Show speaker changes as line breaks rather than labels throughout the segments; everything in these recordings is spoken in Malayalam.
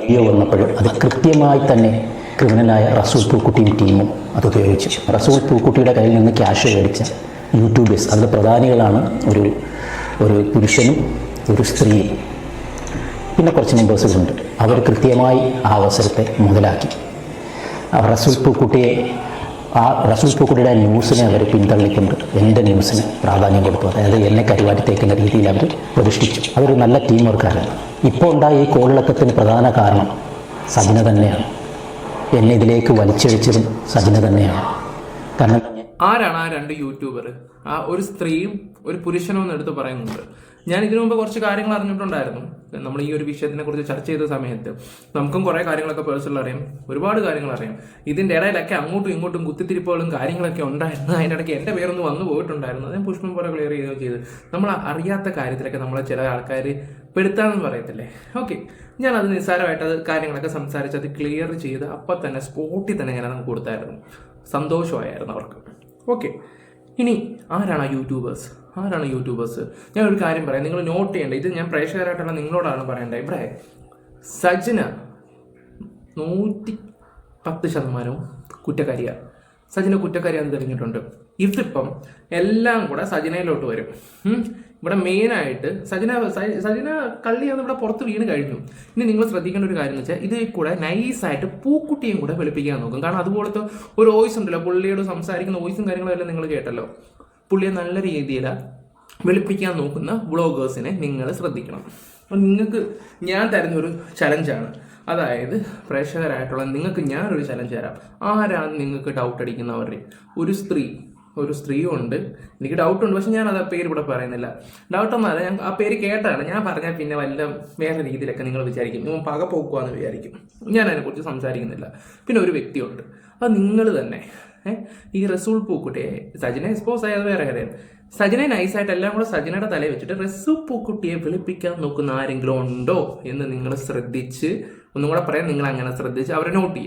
വീഡിയോ വന്നപ്പോൾ അത് കൃത്യമായി തന്നെ ക്രിമിനലായ റസൂൽ പൂക്കുട്ടിയും ടീമും അത് ഉപയോഗിച്ചു. റസൂൽ പൂക്കുട്ടിയുടെ കയ്യിൽ നിന്ന് ക്യാഷ് മേടിച്ച യൂട്യൂബേഴ്സ്, അതിൽ പ്രധാനികളാണ് ഒരു പുരുഷനും ഒരു സ്ത്രീയും, പിന്നെ കുറച്ച് മെമ്പേഴ്സുകളുണ്ട്. അവർ കൃത്യമായി ആ അവസരത്തെ മുതലാക്കി റസൂൽ പൂക്കുട്ടിയുടെ ന്യൂസിനെ അവർ പിന്തള്ളിക്കൊണ്ട് എൻ്റെ ന്യൂസിന് പ്രാധാന്യം കൊടുത്തു. അതായത് എന്നെ കരുവാറ്റി തേക്കുന്ന രീതിയിൽ അവർ പ്രതിഷ്ഠിച്ചു. അതൊരു നല്ല ടീം വർക്കായിരുന്നു. ഇപ്പോൾ ഉണ്ടായ ഈ കോളിളക്കത്തിന് പ്രധാന കാരണം സജിന തന്നെയാണ്. എന്നെ ഇതിലേക്ക് വലിച്ചഴിച്ചതും സജിന തന്നെയാണ്. കാരണം
ആരാണ് ആ രണ്ട് യൂട്യൂബർ? ആ ഒരു സ്ത്രീയും ഒരു പുരുഷനും എന്ന് എടുത്ത് പറയുന്നുണ്ട്. ഞാൻ ഇതിനു മുമ്പ് കുറച്ച് കാര്യങ്ങൾ അറിഞ്ഞിട്ടുണ്ടായിരുന്നു. നമ്മൾ ഈ ഒരു വിഷയത്തിനെ കുറിച്ച് ചർച്ച ചെയ്ത സമയത്ത് നമുക്കും കുറേ കാര്യങ്ങളൊക്കെ പേഴ്സണൽ അറിയാം, ഒരുപാട് കാര്യങ്ങൾ അറിയാം. ഇതിൻ്റെ ഇടയിലൊക്കെ അങ്ങോട്ടും ഇങ്ങോട്ടും കുത്തിത്തിരിപ്പുകളും കാര്യങ്ങളൊക്കെ ഉണ്ടായിരുന്നു. അതിൻ്റെ ഇടയ്ക്ക് എൻ്റെ പേരൊന്ന് വന്നു പോയിട്ടുണ്ടായിരുന്നു. ഞാൻ പുഷ്പം പോലെ ക്ലിയർ ചെയ്യുകയും ചെയ്ത് നമ്മൾ അറിയാത്ത കാര്യത്തിലൊക്കെ നമ്മളെ ചില ആൾക്കാർ പെടുത്താമെന്ന് പറയത്തില്ലേ. ഓക്കെ, ഞാനത് നിസ്സാരമായിട്ട് അത് കാര്യങ്ങളൊക്കെ സംസാരിച്ച് അത് ക്ലിയർ ചെയ്ത് അപ്പം തന്നെ സ്പോട്ടിൽ തന്നെ ഞാനത് കൊടുത്തായിരുന്നു. സന്തോഷമായിരുന്നു അവർക്ക്. ഓക്കെ, ഇനി ആരാണ് യൂട്യൂബേഴ്സ്? ഞാൻ ഒരു കാര്യം പറയാം, നിങ്ങൾ നോട്ട് ചെയ്യേണ്ട. ഇത് ഞാൻ പ്രേക്ഷകരായിട്ടുള്ള നിങ്ങളോടാണ് പറയേണ്ടത്. ഇവിടെ സജിന 110% കുറ്റക്കാരിയാണ്. സജിന കുറ്റക്കാരിയാണെന്ന് തെളിഞ്ഞിട്ടുണ്ട്. ഇതിപ്പം എല്ലാം കൂടെ സജിനയിലോട്ട് വരും. ഇവിടെ മെയിനായിട്ട് സജിന കള്ളിയാന്ന് ഇവിടെ പുറത്ത് വീണ് കഴിഞ്ഞു. ഇനി നിങ്ങൾ ശ്രദ്ധിക്കേണ്ട ഒരു കാര്യം എന്ന് വെച്ചാൽ ഇതിൽ കൂടെ നൈസായിട്ട് പൂക്കുട്ടിയും കൂടെ വെളുപ്പിക്കാൻ നോക്കും. കാരണം അതുപോലത്തെ ഒരു വോയിസ് ഉണ്ടല്ലോ, പുള്ളിയോട് സംസാരിക്കുന്ന വോയിസും കാര്യങ്ങളും എല്ലാം നിങ്ങൾ കേട്ടല്ലോ. പുള്ളിയെ നല്ല രീതിയിൽ വെളുപ്പിക്കാൻ നോക്കുന്ന വ്ളോഗേഴ്സിനെ നിങ്ങൾ ശ്രദ്ധിക്കണം. അപ്പം നിങ്ങൾക്ക് ഞാൻ തരുന്നൊരു ചലഞ്ചാണ്. അതായത് പ്രേക്ഷകരായിട്ടുള്ള നിങ്ങൾക്ക് ഞാനൊരു ചലഞ്ച് തരാം. ആരാണ് നിങ്ങൾക്ക് ഡൗട്ട് അടിക്കുന്നവരുടെ? ഒരു സ്ത്രീ ഉണ്ട്. എനിക്ക് ഡൗട്ടുണ്ട്, പക്ഷെ ഞാൻ അത് ആ പേര് ഇവിടെ പറയുന്നില്ല. ഡൗട്ടൊന്നുമല്ല, ഞാൻ ആ പേര് കേട്ടാണ്. ഞാൻ പറഞ്ഞാൽ പിന്നെ വല്ല വേറെ രീതിയിലൊക്കെ നിങ്ങൾ വിചാരിക്കും, നിങ്ങൾ പക പോക്കുവാന്ന് വിചാരിക്കും. ഞാൻ അതിനെക്കുറിച്ച് സംസാരിക്കുന്നില്ല. പിന്നെ ഒരു വ്യക്തിയുണ്ട്, അത് നിങ്ങൾ തന്നെ ഈ റസൂൽ പൂക്കുട്ടിയെ സജിന എക്സ്പോസ് ആയത് വേറെ കാര്യം. സജിനെ നൈസായിട്ട് എല്ലാം കൂടെ സജിനയുടെ തലയിൽ വെച്ചിട്ട് റസൂൽ പൂക്കുട്ടിയെ വെളുപ്പിക്കാൻ നോക്കുന്ന ആരെങ്കിലും ഉണ്ടോ എന്ന് നിങ്ങൾ ശ്രദ്ധിച്ച്, ഒന്നും കൂടെ പറയാം, നിങ്ങൾ അങ്ങനെ ശ്രദ്ധിച്ച് അവരെ നോട്ട്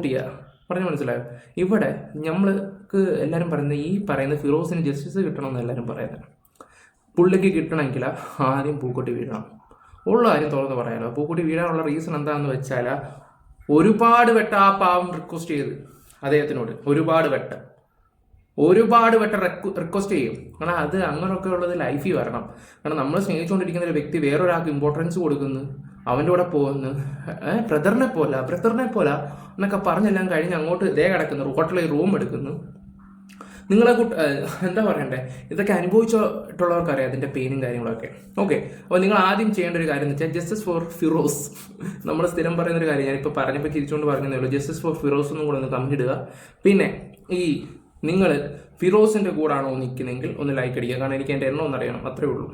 ചെയ്യുക. പറഞ്ഞ് മനസ്സിലായോ? ഇവിടെ നമ്മൾക്ക് എല്ലാവരും പറയുന്നത് ഈ പറയുന്ന ഫിറോസിന് ജസ്റ്റിസ് കിട്ടണമെന്ന് എല്ലാവരും പറയുന്നത്. പുള്ളിക്ക് കിട്ടണമെങ്കിൽ ആദ്യം പൂക്കുട്ടി വീഴണം. ഉള്ള കാര്യം തുറന്ന് പറയാലോ. പൂക്കുട്ടി വീഴാനുള്ള റീസൺ എന്താണെന്ന് വെച്ചാൽ ഒരുപാട് വട്ടം ആ പാവം റിക്വസ്റ്റ് ചെയ്ത് അദ്ദേഹത്തിനോട് ഒരുപാട് വട്ടം റിക്വസ്റ്റ് ചെയ്യും. കാരണം അത് അങ്ങനെയൊക്കെ ഉള്ളത് ലൈഫിൽ വരണം. കാരണം നമ്മൾ സ്നേഹിച്ചുകൊണ്ടിരിക്കുന്ന ഒരു വ്യക്തി വേറൊരാൾക്ക് ഇമ്പോർട്ടൻസ് കൊടുക്കുന്നു, അവൻ്റെ കൂടെ പോകുന്നു, ബ്രദറിനെ പോലെ എന്നൊക്കെ പറഞ്ഞെല്ലാം കഴിഞ്ഞ് അങ്ങോട്ട് കിടക്കുന്നു, ഹോട്ടലിൽ റൂം എടുക്കുന്നു. നിങ്ങളെ എന്താ പറയണ്ടേ, ഇതൊക്കെ അനുഭവിച്ചിട്ടുള്ളവർക്കറിയാം അതിൻ്റെ പെയിനും കാര്യങ്ങളൊക്കെ. ഓക്കെ, അപ്പോൾ നിങ്ങൾ ആദ്യം ചെയ്യേണ്ട ഒരു കാര്യം എന്ന് വെച്ചാൽ ജസ്റ്റിസ് ഫോർ ഫിറോസ്. നമ്മൾ സ്ഥിരം പറയുന്നൊരു കാര്യം, ഞാനിപ്പോൾ പറഞ്ഞപ്പോൾ ചിരിച്ചുകൊണ്ട് പറഞ്ഞതേ ഉള്ളൂ. ജസ്റ്റിസ് ഫോർ ഫിറോസ് എന്നും കൂടെ ഒന്ന് കമന്റ് ഇടുക. പിന്നെ നിങ്ങൾ ഫിറോസിൻ്റെ കൂടാണോ നിൽക്കുന്നെങ്കിൽ ഒന്ന് ലൈക്ക് അടിക്കുക. കാരണം എനിക്ക് എൻ്റെ എണ്ണം ഒന്നറിയണം, അത്രേ ഉള്ളൂ.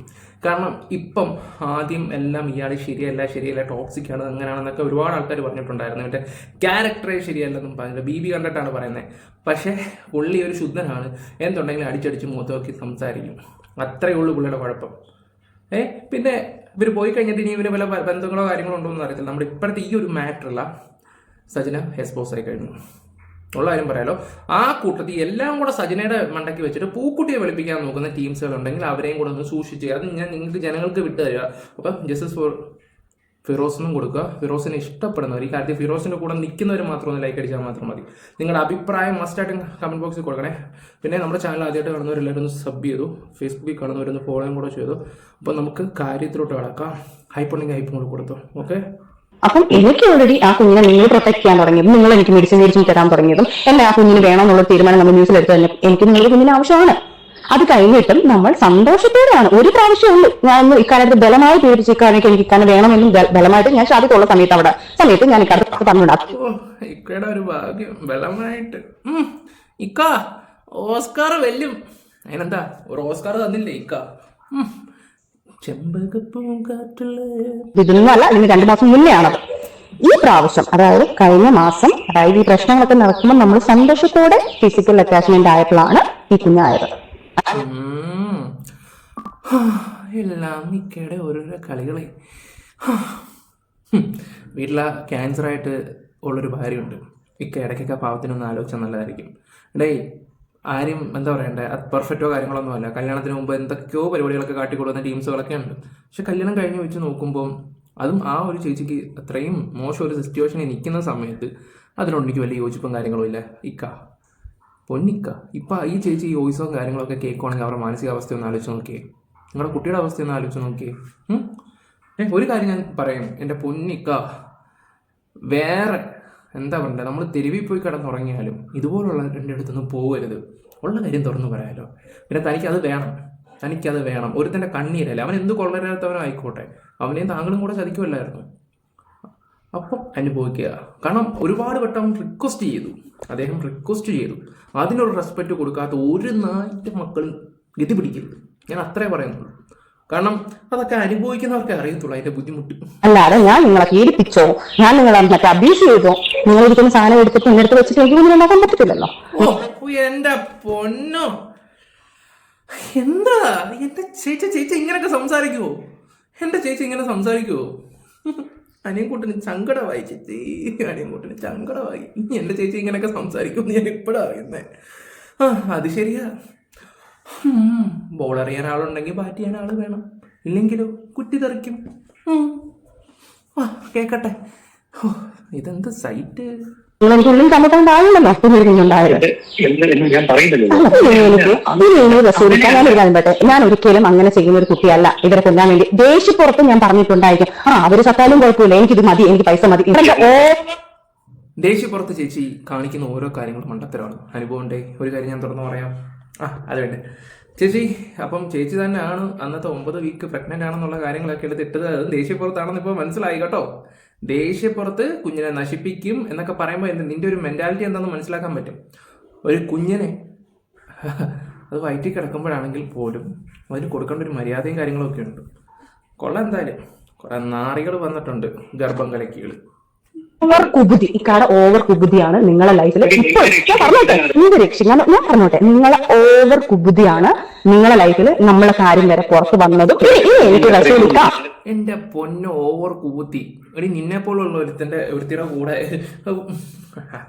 കാരണം ഇപ്പം ആദ്യം എല്ലാം ഇയാൾ ശരിയല്ല ടോക്സിക്കാണ് അങ്ങനെയാണെന്നൊക്കെ ഒരുപാട് ആൾക്കാർ പറഞ്ഞിട്ടുണ്ടായിരുന്നു. മറ്റേ ക്യാരക്ടറെ ശരിയല്ലെന്നും പറഞ്ഞിട്ട് BB കണ്ടിട്ടാണ് പറയുന്നത്. പക്ഷേ പുള്ളി ഒരു ശുദ്ധനാണ്, എന്തുണ്ടെങ്കിലും അടിച്ചടിച്ച് മുഖത്ത് നോക്കി സംസാരിക്കും. അത്രയേ ഉള്ളൂ പുള്ളിയുടെ കുഴപ്പം. പിന്നെ ഇവർ പോയി കഴിഞ്ഞിട്ട് ഇനി ഇവർ വല്ല ബന്ധങ്ങളോ കാര്യങ്ങളോ ഉണ്ടോ എന്ന് അറിയത്തില്ല. നമ്മുടെ ഇപ്പോഴത്തെ ഈ ഒരു മാറ്ററുള്ള സജിന എക്സ്പോസ് ആയി കഴിഞ്ഞു. ഉള്ള കാര്യം പറയാലോ. ആ കൂട്ടത്തിൽ എല്ലാം കൂടെ സജിനയുടെ മണ്ടയ്ക്ക് വെച്ചിട്ട് പൂക്കുട്ടിയെ വെളുപ്പിക്കാൻ നോക്കുന്ന ടീംസുകളുണ്ടെങ്കിൽ അവരെയും കൂടെ ഒന്ന് സൂക്ഷിച്ച്, അത് ഞാൻ നിങ്ങൾക്ക് ജനങ്ങൾക്ക് വിട്ടു തരിക. അപ്പം ജസ്റ്റിസ് ഫോർ ഫിറോസിനും കൊടുക്കുക. ഫിറോസിനെ ഇഷ്ടപ്പെടുന്നവർ, ഈ കാര്യത്തിൽ ഫിറോസിൻ്റെ കൂടെ നിൽക്കുന്നവർ മാത്രം ഒന്ന് ലൈക്ക് അടിച്ചാൽ മാത്രം മതി. നിങ്ങളുടെ അഭിപ്രായം മസ്റ്റായിട്ടും കമൻറ്റ് ബോക്സിൽ കൊടുക്കണേ. പിന്നെ നമ്മുടെ ചാനൽ ആദ്യമായിട്ട് കാണുന്നവരെല്ലാവരും ഒന്ന് സബ് ചെയ്തു, ഫേസ്ബുക്കിൽ കാണുന്നവരൊന്ന് ഫോളോയും കൂടെ ചെയ്തു. അപ്പോൾ നമുക്ക് കാര്യത്തിലോട്ട് കിടക്കാം. ഹൈപ്പുണ്ടെങ്കിൽ ഹൈപ്പും കൂടെ കൊടുത്തു. ഓക്കെ,
അപ്പം എനിക്ക് ഓൾറെഡി ആ കുഞ്ഞിനെ നിങ്ങൾ പ്രൊട്ടക്ട് ചെയ്യാൻ തുടങ്ങിയതും, നിങ്ങൾ എനിക്ക് മെഡിസിൻ തരാൻ തുടങ്ങിയതും, എന്നെ ആ കുഞ്ഞിന് വേണമെന്നുള്ള തീരുമാനം നമ്മൾ ന്യൂസിലെടുത്ത് തന്നെ എനിക്ക് നിങ്ങളുടെ കുഞ്ഞിന് ആവശ്യമാണ്. അത് കഴിഞ്ഞിട്ടും നമ്മൾ സന്തോഷത്തോടെയാണ്. ഒരു പ്രാവശ്യമുള്ളൂ ഞാൻ ഇക്കാലത്ത് ബലമായി പീഡിപ്പിച്ച് ഇക്കാലത്ത് എനിക്ക് ഇക്കാനെ വേണമെന്നും ബലമായിട്ട് ഞാൻ ഷാദിക്കുള്ള സമയത്ത് ഞാൻ ഇക്കാലത്ത് പറഞ്ഞുണ്ടാക്കും.
ഒരു ഭാഗ്യം ബലമായിട്ട് ഓസ്കാർ വെല്ലും. അതിനെന്താ, ഒരു ഓസ്കാർ തന്നില്ലേ ഇക്ക?
ഇതൊന്നും അല്ല, ഇതിന് 2 മാസം മുന്നേ ആണത്. ഈ പ്രാവശ്യം, അതായത് കഴിഞ്ഞ മാസം, അതായത് ഈ പ്രശ്നങ്ങളൊക്കെ നടക്കുമ്പോൾ നമ്മൾ സന്തോഷത്തോടെ ഫിസിക്കൽ അറ്റാച്ച്മെന്റ് ആയപ്പോഴാണ് ഈ കുഞ്ഞായത്.
എല്ലാം മിക്കയുടെ ഓരോരോ കളികളെ. വീട്ടിലെ ക്യാൻസറായിട്ട് ഉള്ളൊരു ഭാര്യയുണ്ട്. ഇക്ക ഇടയ്ക്കൊക്കെ പാവത്തിനൊന്ന് ആലോചിച്ചാൽ നല്ലതായിരിക്കും. ആരും എന്താ പറയണ്ടേ, അത് പെർഫെക്റ്റോ കാര്യങ്ങളൊന്നും അല്ല. കല്യാണത്തിന് മുമ്പ് എന്തൊക്കെയോ പരിപാടികളൊക്കെ കാട്ടിക്കൊടുക്കുന്ന ടീംസുകളൊക്കെ ഉണ്ട്. പക്ഷെ കല്യാണം കഴിഞ്ഞ് വെച്ച് നോക്കുമ്പോൾ അതും ആ ഒരു ചേച്ചിക്ക് അത്രയും മോശം ഒരു സിറ്റുവേഷനിൽ നിൽക്കുന്ന സമയത്ത് അതിനോട് എനിക്ക് വലിയ യോജിപ്പും കാര്യങ്ങളും ഇല്ല. പൊന്നിക്ക ഇപ്പം ഈ ചേച്ചി ഈ വോയിസും കാര്യങ്ങളൊക്കെ കേൾക്കുവാണെങ്കിൽ അവരുടെ മാനസികാവസ്ഥ ഒന്ന് ആലോചിച്ച് നോക്കിയേ, നിങ്ങളുടെ കുട്ടിയുടെ അവസ്ഥ ഒന്ന് ആലോചിച്ച് നോക്കിയേ. ഒരു കാര്യം ഞാൻ പറയാം, എൻ്റെ പൊന്നിക്ക, വേറെ എന്താ പറയണ്ടേ, നമ്മൾ തെരുവിൽ പോയി കിടന്നുറങ്ങിയാലും ഇതുപോലുള്ള എൻ്റെ അടുത്തൊന്നും പോകരുത്. ഉള്ള കാര്യം തുറന്നു പറയാമല്ലോ. പിന്നെ തനിക്കത് വേണം. ഒരുത്തൻ്റെ കണ്ണീരല്ലേ, അവൻ എന്ത് കൊള്ളരാത്തവനോ ആയിക്കോട്ടെ, അവനെയും താങ്കളും കൂടെ ചതിക്കുമല്ലായിരുന്നു. അപ്പം അനുഭവിക്കുക. കാരണം ഒരുപാട് വട്ടം അദ്ദേഹം റിക്വസ്റ്റ് ചെയ്തു. അതിനൊരു റെസ്പെക്റ്റ് കൊടുക്കാത്ത ഒരു നായിട്ട് മക്കളും ഗതി പിടിക്കരുത്. ഞാൻ അത്രേ പറയുന്നുള്ളൂ. കാരണം അതൊക്കെ അനുഭവിക്കുന്നവർക്കേ അറിയത്തുള്ളൂ അതിന്റെ ബുദ്ധിമുട്ട്.
അല്ലാതെ ഞാൻ നിങ്ങളെ പീഡിപ്പിച്ചോ, ഞാൻ നിങ്ങളെ മറ്റേ അബ്യൂസ് ചെയ്തോ, നിങ്ങൾ ഇരിക്കുന്ന സാധനം എടുത്തിട്ട് എന്റെ അടുത്ത് വെച്ചിട്ട് എനിക്ക് ഉണ്ടാക്കാൻ പറ്റത്തില്ലല്ലോ.
എന്റെ പൊന്നോ, എന്താ എന്റെ ചേച്ചി ഇങ്ങനെയൊക്കെ സംസാരിക്കുവോ? എന്റെ ചേച്ചി ഇങ്ങനെ സംസാരിക്കുവോ? അനിയൻകുട്ടിന് സങ്കടമായി ചേച്ചി, അനിയൻകുട്ടിന് സങ്കടമായി. എന്റെ ചേച്ചി ഇങ്ങനെയൊക്കെ സംസാരിക്കുമെന്ന് ഞാൻ ഇപ്പോഴാണ് അറിയുന്നേ. അത് ശരിയാ. ബോൾ എറിയാൻ ആളുണ്ടെങ്കിൽ ബാറ്റ് ചെയ്യാൻ ആള് വേണം, ഇല്ലെങ്കിലോ കുറ്റി തെറിക്കും. കേക്കട്ടെ. ഇതെന്ത് സൈറ്റ്.
എനിക്കുള്ളിൽ കണ്ടെത്തേണ്ട ആളുണ്ടല്ലോ ഞാൻ ഒരിക്കലും അങ്ങനെ ചെയ്യുന്ന ഒരു കുട്ടിയല്ല. ഇവരെ കൊല്ലാൻ വേണ്ടി ദേഷ്യപ്പുറത്ത് ഞാൻ പറഞ്ഞിട്ടുണ്ടായിരിക്കും, അവര് സത്താലും കുഴപ്പമില്ല, എനിക്കിത് മതി, എനിക്ക് പൈസ മതി.
ദേഷ്യപ്പുറത്ത് ചേച്ചി കാണിക്കുന്ന ഓരോ കാര്യങ്ങളും മണ്ടത്തരമാണ്. അനുഭവം ഉണ്ടേ. ഒരു കാര്യം ഞാൻ തുറന്നു പറയാം. അത് വേണ്ടേ ചേച്ചി. അപ്പം ചേച്ചി തന്നെയാണ് അന്നത്തെ 9 വീക്ക് പ്രഗ്നന്റ് ആണെന്നുള്ള കാര്യങ്ങളൊക്കെ എടുത്തിട്ടത്. അത് ദേഷ്യപ്പുറത്താണെന്ന് ഇപ്പോൾ മനസ്സിലായി കേട്ടോ. ദേഷ്യപ്പുറത്ത് കുഞ്ഞിനെ നശിപ്പിക്കും എന്നൊക്കെ പറയുമ്പോൾ നിന്റെ ഒരു മെന്റാലിറ്റി എന്താണെന്ന് മനസ്സിലാക്കാൻ പറ്റും. ഒരു കുഞ്ഞിനെ അത് വയറ്റിൽ കിടക്കുമ്പോഴാണെങ്കിൽ പോലും അതിന് കൊടുക്കേണ്ട ഒരു മര്യാദയും കാര്യങ്ങളൊക്കെ ഉണ്ട്. കൊള്ളാം. എന്തായാലും കുറെ നാറികൾ വന്നിട്ടുണ്ട്, ഗർഭം കലക്കികൾ.
ഓവർ കുബുദ്ധി, ഇക്കാടെ ഓവർ കുബുദ്ധിയാണ് നിങ്ങളെ ലൈഫിൽ ഇപ്പൊ. ഞാൻ പറഞ്ഞോട്ടെ, നിങ്ങളെ ഓവർ കുബുദ്ധിയാണ് നിങ്ങളെ ലൈഫിൽ നമ്മളെ കാര്യം വരെ പുറത്ത് വന്നത്. എനിക്ക് രസമില്ല.
എന്റെ പൊന്നോ, ഓവർ കുബുദ്ധി. എടി നിന്നെ പോലുള്ള ഒരുത്തിയുടെ കൂടെ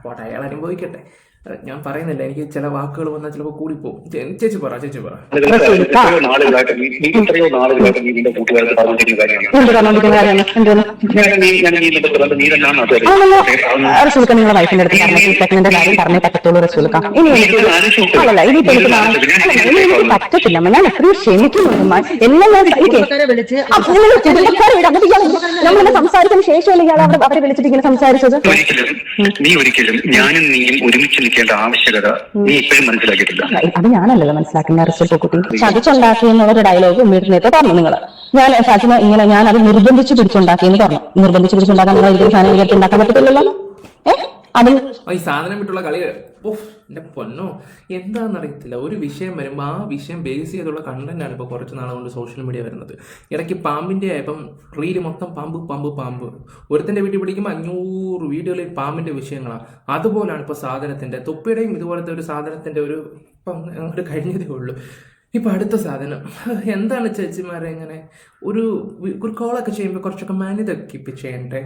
പോട്ടെ, അയാൾ അനുഭവിക്കട്ടെ. ഞാൻ പറയുന്നില്ല, എനിക്ക് ചില വാക്കുകൾ വന്നാൽ ചിലപ്പോൾ കൂടിപ്പോവും. ചേച്ചി പറ.
നിങ്ങളെ വൈഫിന്റെ അടുത്ത് പ്രഗ്നന്റ് കാര്യം പറഞ്ഞേ പറ്റത്തുള്ളൂ റസൂൽക്ക. ഇനി അല്ലല്ല, ഇനിയിപ്പോ എനിക്ക് പറ്റത്തില്ല. ഞാൻ എത്രയും ക്ഷമിക്കുന്നുണ്ട്. എല്ലാം നമ്മളെ സംസാരിക്കുന്ന ശേഷമല്ലേ ഇയാൾ അവരെ വിളിച്ചിട്ട് ഇങ്ങനെ സംസാരിച്ചത്?
നീ ഒരിക്കലും ഞാനും നീയും ഒരുമിച്ച് നിൽക്കേണ്ട ആവശ്യകത നീ ഇപ്പോഴും മനസ്സിലാക്കിയിട്ടില്ല.
അത് ഞാനല്ലല്ലോ മനസ്സിലാക്കുന്ന റസൂൽക്കുട്ടി. ചതിച്ചുണ്ടാക്കി എന്നുള്ളൊരു ഡയലോഗ് നേരത്തെ പറഞ്ഞു നിങ്ങൾ. ഞാൻ ഫാത്തിമ ഇങ്ങനെ ഞാൻ അത് നിർബന്ധിച്ച് പിടിച്ചുണ്ടാക്കിയെന്ന് പറഞ്ഞു. നിർബന്ധിച്ച് പിടിച്ചുണ്ടാക്കാൻ നിങ്ങൾ ഒരിക്കലും സാധനം വിചാരിച്ച് ഉണ്ടാക്കാൻ പറ്റത്തില്ലല്ലോ.
ഈ സാധനം വിട്ടുള്ള കളി എന്റെ പൊന്നോ എന്താണെന്നറിയത്തില്ല. ഒരു വിഷയം വരുമ്പോൾ ആ വിഷയം ബേസ് ചെയ്തുള്ള കണ്ടന്റാണ് ഇപ്പോൾ കുറച്ച് നാളെ കൊണ്ട് സോഷ്യൽ മീഡിയ വരുന്നത്. ഇടയ്ക്ക് പാമ്പിൻ്റെ ഇപ്പം റീല് മൊത്തം പാമ്പ്. ഒരുത്തൻ്റെ വീട്ടിൽ പിടിക്കുമ്പോൾ 500 വീഡിയോയിൽ പാമ്പിൻ്റെ വിഷയങ്ങളാണ്. അതുപോലാണ് ഇപ്പോൾ സാധനത്തിൻ്റെ തൊപ്പിയുടെയും ഇതുപോലത്തെ ഒരു സാധനത്തിൻ്റെ ഒരു ഇപ്പം അങ്ങോട്ട് കഴിഞ്ഞതേ ഉള്ളൂ. ഇപ്പം അടുത്ത സാധനം എന്താണ് ചേച്ചിമാരെ ഇങ്ങനെ ഒരു കോളൊക്കെ ചെയ്യുമ്പോൾ കുറച്ചൊക്കെ മാന്യതൊക്കെ ഇപ്പം ചെയ്യണ്ടേ?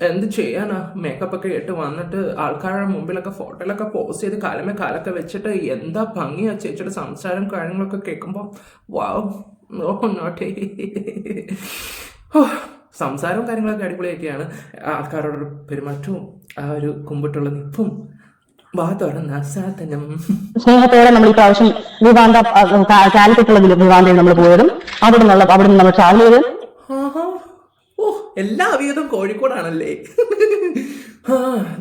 എന്ത് ചെയ്യാനാ? മേക്കപ്പ് ഒക്കെ ഇട്ട് വന്നിട്ട് ആൾക്കാരുടെ മുമ്പിലൊക്കെ ഫോട്ടോയിലൊക്കെ പോസ്റ്റ് ചെയ്ത് കാലമേ കാലൊക്കെ വെച്ചിട്ട് എന്താ ഭംഗിയാ ചേച്ചിയുടെ സംസാരം കാര്യങ്ങളൊക്കെ കേൾക്കുമ്പോൾ വാവ് നോട്ടേ. സംസാരവും കാര്യങ്ങളൊക്കെ അടിപൊളിയൊക്കെയാണ്. ആൾക്കാരോട് പെരുമാറ്റവും ആ ഒരു കുമ്പിട്ടുള്ള നിപ്പും
സ്നേഹത്തോടെ നമ്മൾ ഈ പ്രാവശ്യം കാലിക്കട്ടുള്ള വിവാന്തയിൽ നമ്മൾ പോയതും അവിടെ നിന്ന് നമ്മൾ ട്രാവൽ ചെയ്തത്
എല്ലാ വീതം കോഴിക്കോടാണല്ലേ.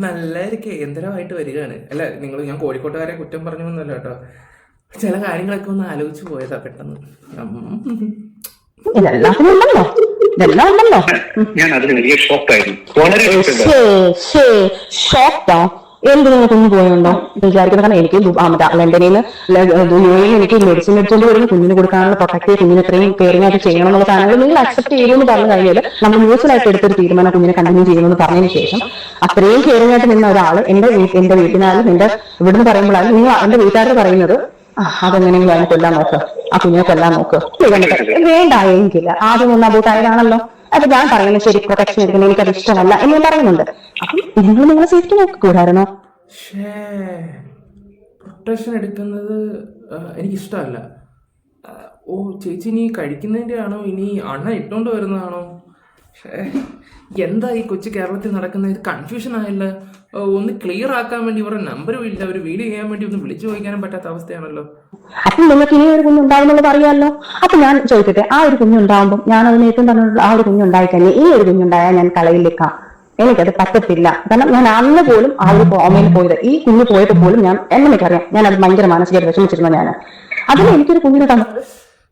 നല്ലൊരു കേന്ദ്രമായിട്ട് വരികയാണ്. അല്ല ഞാൻ കോഴിക്കോട്ടുകാരെ കുറ്റം പറഞ്ഞൊന്നുമല്ല കേട്ടോ. ചില കാര്യങ്ങളൊക്കെ ഒന്ന് ആലോചിച്ച് പോയതാ പെട്ടെന്ന്.
ഞാൻ അതിന് വലിയ ഷോക്കായിരുന്നു.
എന്ത് നിങ്ങൾക്ക് ഒന്ന് പോയുണ്ടോ വിചാരിക്കുന്നത്? കാരണം എനിക്ക് ലണ്ടനിൽ നിന്ന് എനിക്ക് മെഡിസിൻ എടുത്തുകൊണ്ട് വരുന്ന കുഞ്ഞിന് കൊടുക്കാനുള്ള പ്രൊട്ടക്ട് കുഞ്ഞിന് എത്രയും കെയറിംഗ് ആയിട്ട് ചെയ്യണം എന്നുള്ള സാധനങ്ങൾ നിങ്ങൾ അക്സെപ്റ്റ് ചെയ്യുമെന്ന് പറഞ്ഞു കഴിഞ്ഞാൽ നമ്മൾ ന്യൂസിലായിട്ട് എടുത്തൊരു തീരുമാനം കുഞ്ഞിനെ കണ്ടിന്യൂ ചെയ്യുമെന്ന് പറഞ്ഞതിന് ശേഷം അത്രയും കെയറിംഗ് ആയിട്ട് നിന്ന ഒരാൾ എന്റെ വീട്ടിനാലും എന്റെ ഇവിടുന്ന് പറയുമ്പോഴാണ് നിങ്ങൾ എന്റെ വീട്ടുകാർ പറയുന്നത് അതെങ്ങനെയെങ്കിലും അതിനെ കൊല്ലാൻ നോക്ക്, ആ കുഞ്ഞിനെ കൊല്ലാൻ നോക്ക്. വേണ്ടായെങ്കിൽ ആദ്യം ഒന്ന് അബൂട്ടായതാണല്ലോ. അപ്പൊ ഞാൻ പറയുന്നത് ശരി, പ്രൊട്ടക്ഷൻ എടുക്കുന്നത് എനിക്കത് ഇഷ്ടമല്ല എന്ന് ഞാൻ പറയുന്നുണ്ട്. അപ്പം നിങ്ങളെ സേഫ്റ്റി നോക്കൂടായിരുന്നോ?
പ്രൊട്ടക്ഷൻ എടുക്കുന്നത് എനിക്കിഷ്ടമല്ല. ചേച്ചി നീ കഴിക്കുന്നതിന്റെ ആണോ ഇനി അണ്ണ ഇട്ടോണ്ട് വരുന്നതാണോ? എന്താ ഈ കൊച്ചു കേരളത്തിൽ നടക്കുന്ന ഇത് കൺഫ്യൂഷൻ ആയില്ല. ഒന്ന് ക്ലിയർ ആക്കാൻ വേണ്ടി ഇവരുടെ നമ്പറും ഇല്ല, ഒരു വീഡിയോ ചെയ്യാൻ വേണ്ടി ഒന്ന് വിളിച്ചു ചോദിക്കാനും പറ്റാത്ത അവസ്ഥയാണല്ലോ.
അപ്പം നിങ്ങൾക്ക് ഇനി ഒരു കുഞ്ഞുണ്ടാവുന്നുള്ളത് അറിയാമല്ലോ. അപ്പൊ ഞാൻ ചോദിക്കട്ടെ, ആ ഒരു കുഞ്ഞുണ്ടാവുമ്പോൾ ഞാൻ അതിന് ഏറ്റവും പറഞ്ഞിട്ടുള്ള ആ ഒരു കുഞ്ഞുണ്ടായിക്കഴിഞ്ഞാൽ ഈ ഒരു കുഞ്ഞുണ്ടായാൽ ഞാൻ കളയിലേക്കാം, എനിക്കത് പറ്റത്തില്ല. കാരണം ഞാൻ അന്ന് പോലും ആ ഒരു ഓമയിൽ പോയത്, ഈ കുഞ്ഞ് പോയിട്ട് പോലും ഞാൻ എനിക്കറിയാം, ഞാൻ അത് ഭയങ്കര മാനസികമായിട്ട് വിഷമിച്ചിരുന്നു. ഞാൻ അതിന് എനിക്കൊരു കുഞ്ഞിനെ തന്നത്.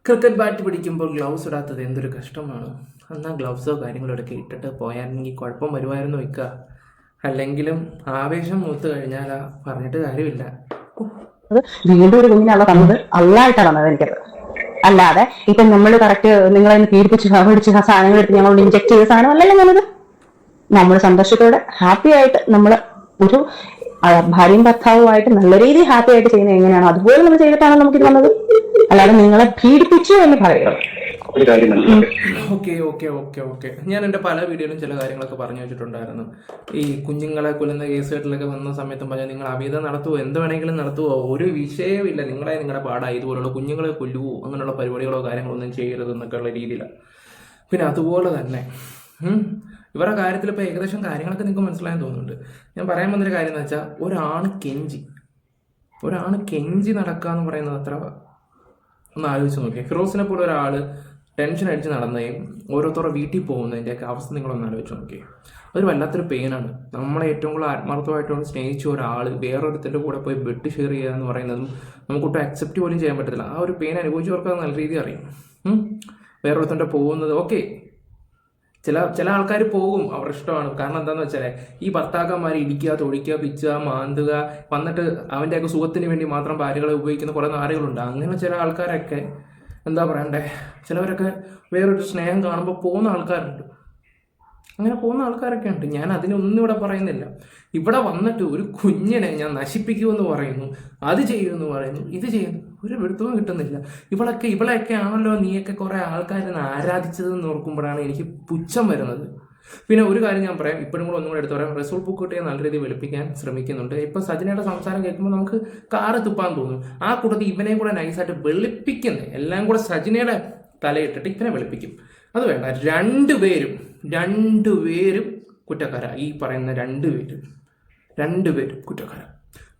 ക്രിക്കറ്റ് ബാറ്റ് പിടിക്കുമ്പോൾ ഗ്ലൗസ് ഇടാത്തത് എന്തൊരു കഷ്ടമാണ്. എന്നാൽ ഗ്ലൗസോ കാര്യങ്ങളോ ഇടയ്ക്ക് ഇട്ടിട്ട് പോയാണെങ്കിൽ കുഴപ്പം വരുമായിരുന്നു വെക്കുക. അല്ലെങ്കിലും ആവേശം മൂത്ത് കഴിഞ്ഞാൽ പറഞ്ഞിട്ട് കാര്യമില്ല.
വീണ്ടും ഒരു കുഞ്ഞിനെ തന്നത് അള്ളായിട്ടാണ് തന്നത് എനിക്കത്. അല്ലാതെ ഇപ്പൊ നമ്മൾ കറക്റ്റ് നിങ്ങളെ പീഡിപ്പിച്ച് പിടിച്ച് ആ സാധനങ്ങൾ എടുത്ത് ഞങ്ങളോട് ഇഞ്ചെക്ട് ചെയ്ത സാധനം അല്ലല്ലോ ഞാനത്. നമ്മൾ സന്തോഷത്തോടെ ഹാപ്പി ആയിട്ട് നമ്മൾ ഒരു ഭാര്യയും ഭർത്താവുമായിട്ട് നല്ല രീതിയിൽ ഹാപ്പി ആയിട്ട് ചെയ്യുന്നത് എങ്ങനെയാണോ അതുപോലെ നമ്മൾ ചെയ്തിട്ടാണ് നമുക്കിത് വന്നത്. അല്ലാതെ നിങ്ങളെ പീഡിപ്പിച്ചു എന്ന് പറയുക.
ഓക്കെ ഞാൻ എൻ്റെ പല വീഡിയോയിലും ചില കാര്യങ്ങളൊക്കെ പറഞ്ഞു വെച്ചിട്ടുണ്ടായിരുന്നു. ഈ കുഞ്ഞുങ്ങളെ കൊല്ലുന്ന കേസുകളിലൊക്കെ വന്ന സമയത്തും പറഞ്ഞാൽ നിങ്ങൾ അവിധം നടത്തുവോ, എന്ത് വേണമെങ്കിലും നടത്തുവോ, ഒരു വിഷയമില്ല, നിങ്ങളുടെ പാടായി, ഇതുപോലുള്ള കുഞ്ഞുങ്ങളെ കൊല്ലുവോ, അങ്ങനെയുള്ള പരിപാടികളോ കാര്യങ്ങളോ ഒന്നും ചെയ്യരുത് എന്നൊക്കെയുള്ള രീതിയിലാണ്. പിന്നെ അതുപോലെ തന്നെ ഇവരുടെ കാര്യത്തിൽ ഇപ്പോൾ ഏകദേശം കാര്യങ്ങളൊക്കെ നിങ്ങൾക്ക് മനസ്സിലായെന്ന് തോന്നുന്നുണ്ട്. ഞാൻ പറയാൻ വന്നൊരു കാര്യം എന്ന് വെച്ചാൽ, ഒരാണ് കെഞ്ചി നടക്കുക എന്ന് പറയുന്നത് അത്ര ഒന്ന് ആലോചിച്ച് നോക്കിയാൽ, ഫിറോസിനെ പോലെ ഒരാൾ ടെൻഷൻ അടിച്ച് നടന്നതും ഓരോരുത്തരുടെ വീട്ടിൽ പോകുന്നതിൻ്റെയൊക്കെ അവസ്ഥ നിങ്ങളൊന്ന് ആലോചിച്ച് നോക്കി. അതൊരു വല്ലാത്തൊരു പെയിനാണ്. നമ്മളെ ഏറ്റവും കൂടുതൽ ആത്മാർത്ഥമായിട്ടൊന്ന് സ്നേഹിച്ച ഒരാൾ വേറൊരുത്തിൻ്റെ കൂടെ പോയി ബെഡ് ഷെയർ ചെയ്യുക എന്ന് പറയുന്നതും നമുക്കൊട്ടും അക്സെപ്റ്റ് പോലും ചെയ്യാൻ പറ്റത്തില്ല. ആ ഒരു പെയിൻ അനുഭവിച്ചവർക്ക് അത് നല്ല രീതിയിൽ അറിയാം. വേറൊരുത്തൻ്റെ പോകുന്നത് ഓക്കെ, ചില ആൾക്കാർ പോകും, അവരുടെ ഇഷ്ടമാണ്. കാരണം എന്താണെന്ന് വെച്ചാൽ ഈ ഭർത്താക്കന്മാരെ ഇടിക്കുക, തൊഴിക്കുക, പിച്ചുക, മാന്തുക, വന്നിട്ട് അവൻ്റെയൊക്കെ സുഖത്തിന് വേണ്ടി മാത്രം ഭാര്യകളെ ഉപയോഗിക്കുന്ന കുറേ നാടുകളുണ്ട്. അങ്ങനെ ചില ആൾക്കാരൊക്കെ എന്താ പറയണ്ടേ, ചിലവരൊക്കെ വേറൊരു സ്നേഹം കാണുമ്പോൾ പോകുന്ന ആൾക്കാരുണ്ട്. അങ്ങനെ പോകുന്ന ആൾക്കാരൊക്കെ ഉണ്ട്. ഞാൻ അതിനൊന്നും ഇവിടെ പറയുന്നില്ല. ഇവിടെ വന്നിട്ട് ഒരു കുഞ്ഞിനെ ഞാൻ നശിപ്പിക്കുമെന്ന് പറയുന്നു, അത് ചെയ്യുമെന്ന് പറയുന്നു, ഇത് ചെയ്യുന്നു, ഒരു വെടുത്തവും കിട്ടുന്നില്ല. ഇവളെയൊക്കെ ആണല്ലോ നീയൊക്കെ കുറേ ആൾക്കാരെന്ന് ആരാധിച്ചതെന്ന് ഓർക്കുമ്പോഴാണ് എനിക്ക് പുച്ഛം വരുന്നത്. പിന്നെ ഒരു കാര്യം ഞാൻ പറയാം, ഇപ്പോഴും കൂടെ ഒന്നും കൂടെ എടുത്ത് പറയാം. റസൂൽ പൂക്കുട്ടിയെ നല്ല രീതിയിൽ വെളുപ്പിക്കാൻ ശ്രമിക്കുന്നുണ്ട്. ഇപ്പം സജിനയുടെ സംസാരം കേൾക്കുമ്പോൾ നമുക്ക് കാറ് തുപ്പാൻ തോന്നും. ആ കൂട്ടത്തിൽ ഇവനെ കൂടെ നൈസായിട്ട് വെളുപ്പിക്കുന്നത്, എല്ലാം കൂടെ സജിനയുടെ തലയിട്ടിട്ട് ഇവനെ വെളുപ്പിക്കും. അത് വേണ്ട, രണ്ടുപേരും കുറ്റക്കാര. ഈ പറയുന്ന രണ്ടുപേരും കുറ്റക്കാര.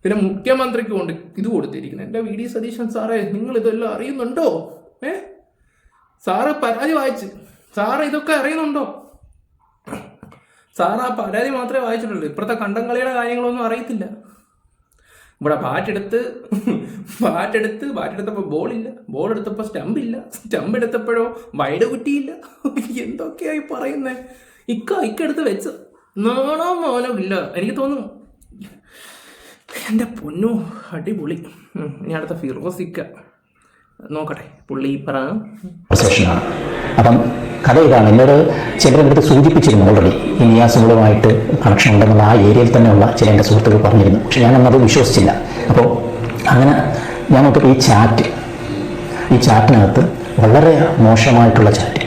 പിന്നെ മുഖ്യമന്ത്രിക്ക് കൊണ്ട് ഇത് കൊടുത്തിരിക്കുന്നത്, എൻ്റെ വി ഡി സതീശൻ സാറേ, നിങ്ങൾ ഇതെല്ലാം അറിയുന്നുണ്ടോ? സാറ് പരാതി വായിച്ച്, സാറ് ഇതൊക്കെ അറിയുന്നുണ്ടോ? സാർ ആ പരാതി മാത്രമേ വായിച്ചിട്ടുള്ളൂ. ഇപ്പോഴത്തെ കണ്ടംകളിയുടെ കാര്യങ്ങളൊന്നും അറിയത്തില്ല. ഇവിടെ ബാറ്റെടുത്തപ്പോൾ ബോളില്ല, ബോൾ എടുത്തപ്പോൾ സ്റ്റമ്പ് എടുത്തപ്പോഴോ വൈഡ് കുറ്റിയില്ല. എന്തൊക്കെയായി പറയുന്നേ? ഇക്കെടുത്ത് വെച്ച് നാണോ മോനോ ഇല്ല. എനിക്ക് തോന്നുന്നു എൻ്റെ പൊന്നു അടിപൊളി. ഇനി അടുത്ത ഫിറോസിക്ക നോക്കട്ടെ, പുള്ളി പറയാം.
അപ്പം കഥ ഇതാണ്. എന്നോട് ചിലരുടെ അടുത്ത് സൂചിപ്പിച്ചിരുന്നു ഓൾറെഡി ഈ നിയാസുകളുമായിട്ട് കണക്ഷൻ ഉണ്ടെന്നുള്ള ആ ഏരിയയിൽ തന്നെയുള്ള ചില എൻ്റെ സുഹൃത്തുക്കൾ പറഞ്ഞിരുന്നു. പക്ഷെ ഞാനന്നത് വിശ്വസിച്ചില്ല. അപ്പോൾ അങ്ങനെ ഞാൻ നോക്കിയപ്പോൾ ഈ ചാറ്റിനകത്ത് വളരെ മോശമായിട്ടുള്ള ചാറ്റ്.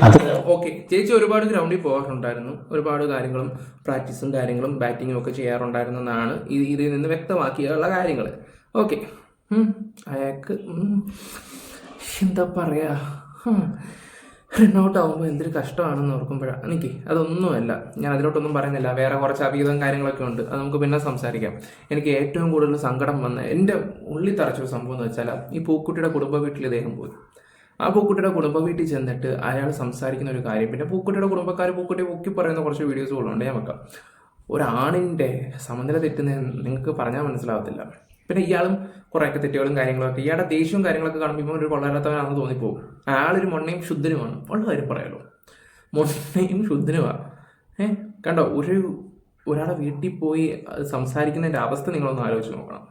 അത്
ഓക്കെ, ചേച്ചി ഒരുപാട് ഗ്രൗണ്ടിൽ പോകാറുണ്ടായിരുന്നു, ഒരുപാട് കാര്യങ്ങളും പ്രാക്ടീസും കാര്യങ്ങളും ബാറ്റിങ്ങും ഒക്കെ ചെയ്യാറുണ്ടായിരുന്നെന്നാണ് ഇതിൽ നിന്ന് വ്യക്തമാക്കിയുള്ള കാര്യങ്ങൾ. ഓക്കെ, അയാൾക്ക് എന്താ പറയുക, റണ്ണൗട്ട് ആകുമ്പോൾ എന്തൊരു കഷ്ടമാണെന്ന് ഓർക്കുമ്പോഴാണ് എനിക്ക്. അതൊന്നുമല്ല, ഞാൻ അതിലോട്ടൊന്നും പറയുന്നില്ല. വേറെ കുറച്ച് അവിഹിതം കാര്യങ്ങളൊക്കെ ഉണ്ട്, അത് നമുക്ക് പിന്നെ സംസാരിക്കാം. എനിക്ക് ഏറ്റവും കൂടുതൽ സങ്കടം വന്ന, എൻ്റെ ഉള്ളിൽ തറച്ചൊരു സംഭവം എന്ന് വെച്ചാൽ, ഈ പൂക്കുട്ടിയുടെ കുടുംബ വീട്ടിൽ ഇദ്ദേഹം പോയി. ആ പൂക്കുട്ടിയുടെ കുടുംബ വീട്ടിൽ ചെന്നിട്ട് അയാൾ സംസാരിക്കുന്ന ഒരു കാര്യം, പിന്നെ പൂക്കുട്ടിയുടെ കുടുംബക്കാർ പൂക്കുട്ടിയെ പൊക്കി പറയുന്ന കുറച്ച് വീഡിയോസുകളുണ്ട്, ഞാൻ വെക്കാം. ഒരാണിൻ്റെ സമനില തെറ്റുന്ന നിങ്ങൾക്ക് പറഞ്ഞാൽ മനസ്സിലാവത്തില്ല. പിന്നെ ഇയാളും കുറേയൊക്കെ തെറ്റുകളും കാര്യങ്ങളൊക്കെ, ഇയാളുടെ ദേഷ്യവും കാര്യങ്ങളൊക്കെ കാണുമ്പോൾ ഒരു കൊള്ളരാത്തവനാണെന്ന് തോന്നിപ്പോകും. അയാളൊരു മൊണ്ണയും ശുദ്ധനുമാണ്. ഉള്ള കാര്യം പറയാലോ, മൊണ്ണയും ശുദ്ധനുമാണ്. കണ്ടോ, ഒരാളെ വീട്ടിൽ പോയി സംസാരിക്കുന്നതിൻ്റെ അവസ്ഥ നിങ്ങളൊന്ന് ആലോചിച്ച് നോക്കണം.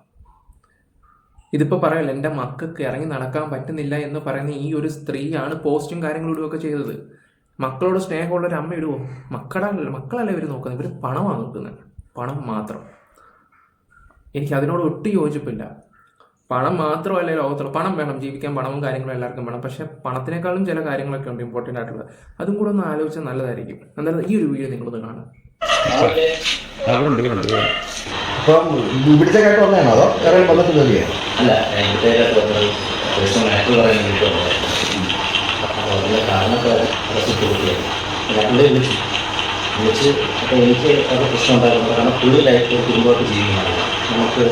ഇതിപ്പോൾ പറയല്ലോ, എൻ്റെ മക്കൾക്ക് ഇറങ്ങി നടക്കാൻ പറ്റുന്നില്ല എന്ന് പറയുന്ന ഈ ഒരു സ്ത്രീയാണ് പോസ്റ്റും കാര്യങ്ങളും ഇടുകയൊക്കെ ചെയ്തത്. മക്കളോട് സ്നേഹമുള്ളൊരു അമ്മ ഇടുവോ? മക്കളല്ല ഇവർ നോക്കുന്നത്, ഇവർ പണമാണ് നോക്കുന്നത്, പണം മാത്രം. എനിക്ക് അതിനോട് ഒട്ടും യോജിപ്പില്ല. പണം മാത്രമല്ല ലോകത്തുള്ള, പണം വേണം, ജീവിക്കാൻ പണവും കാര്യങ്ങളും എല്ലാവർക്കും വേണം. പക്ഷെ പണത്തിനേക്കാളും ചില കാര്യങ്ങളൊക്കെ ഉണ്ട് ഇമ്പോർട്ടൻ്റ് ആയിട്ടുള്ളത്. അതും കൂടെ ഒന്ന് ആലോചിച്ചാൽ നല്ലതായിരിക്കും. എന്തായാലും ഈ ഒരു വീഡിയോ നിങ്ങളൊന്ന് കാണാം.
അല്ല,
പുള്ളിയെ വിളിച്ച് അപ്പോൾ എനിക്ക് അത് പ്രശ്നം ഉണ്ടായിരുന്നു. കാരണം പുള്ളി ലൈഫ് കുടുംബമായിട്ട് ജീവിക്കുന്നതാണ്. നമുക്ക്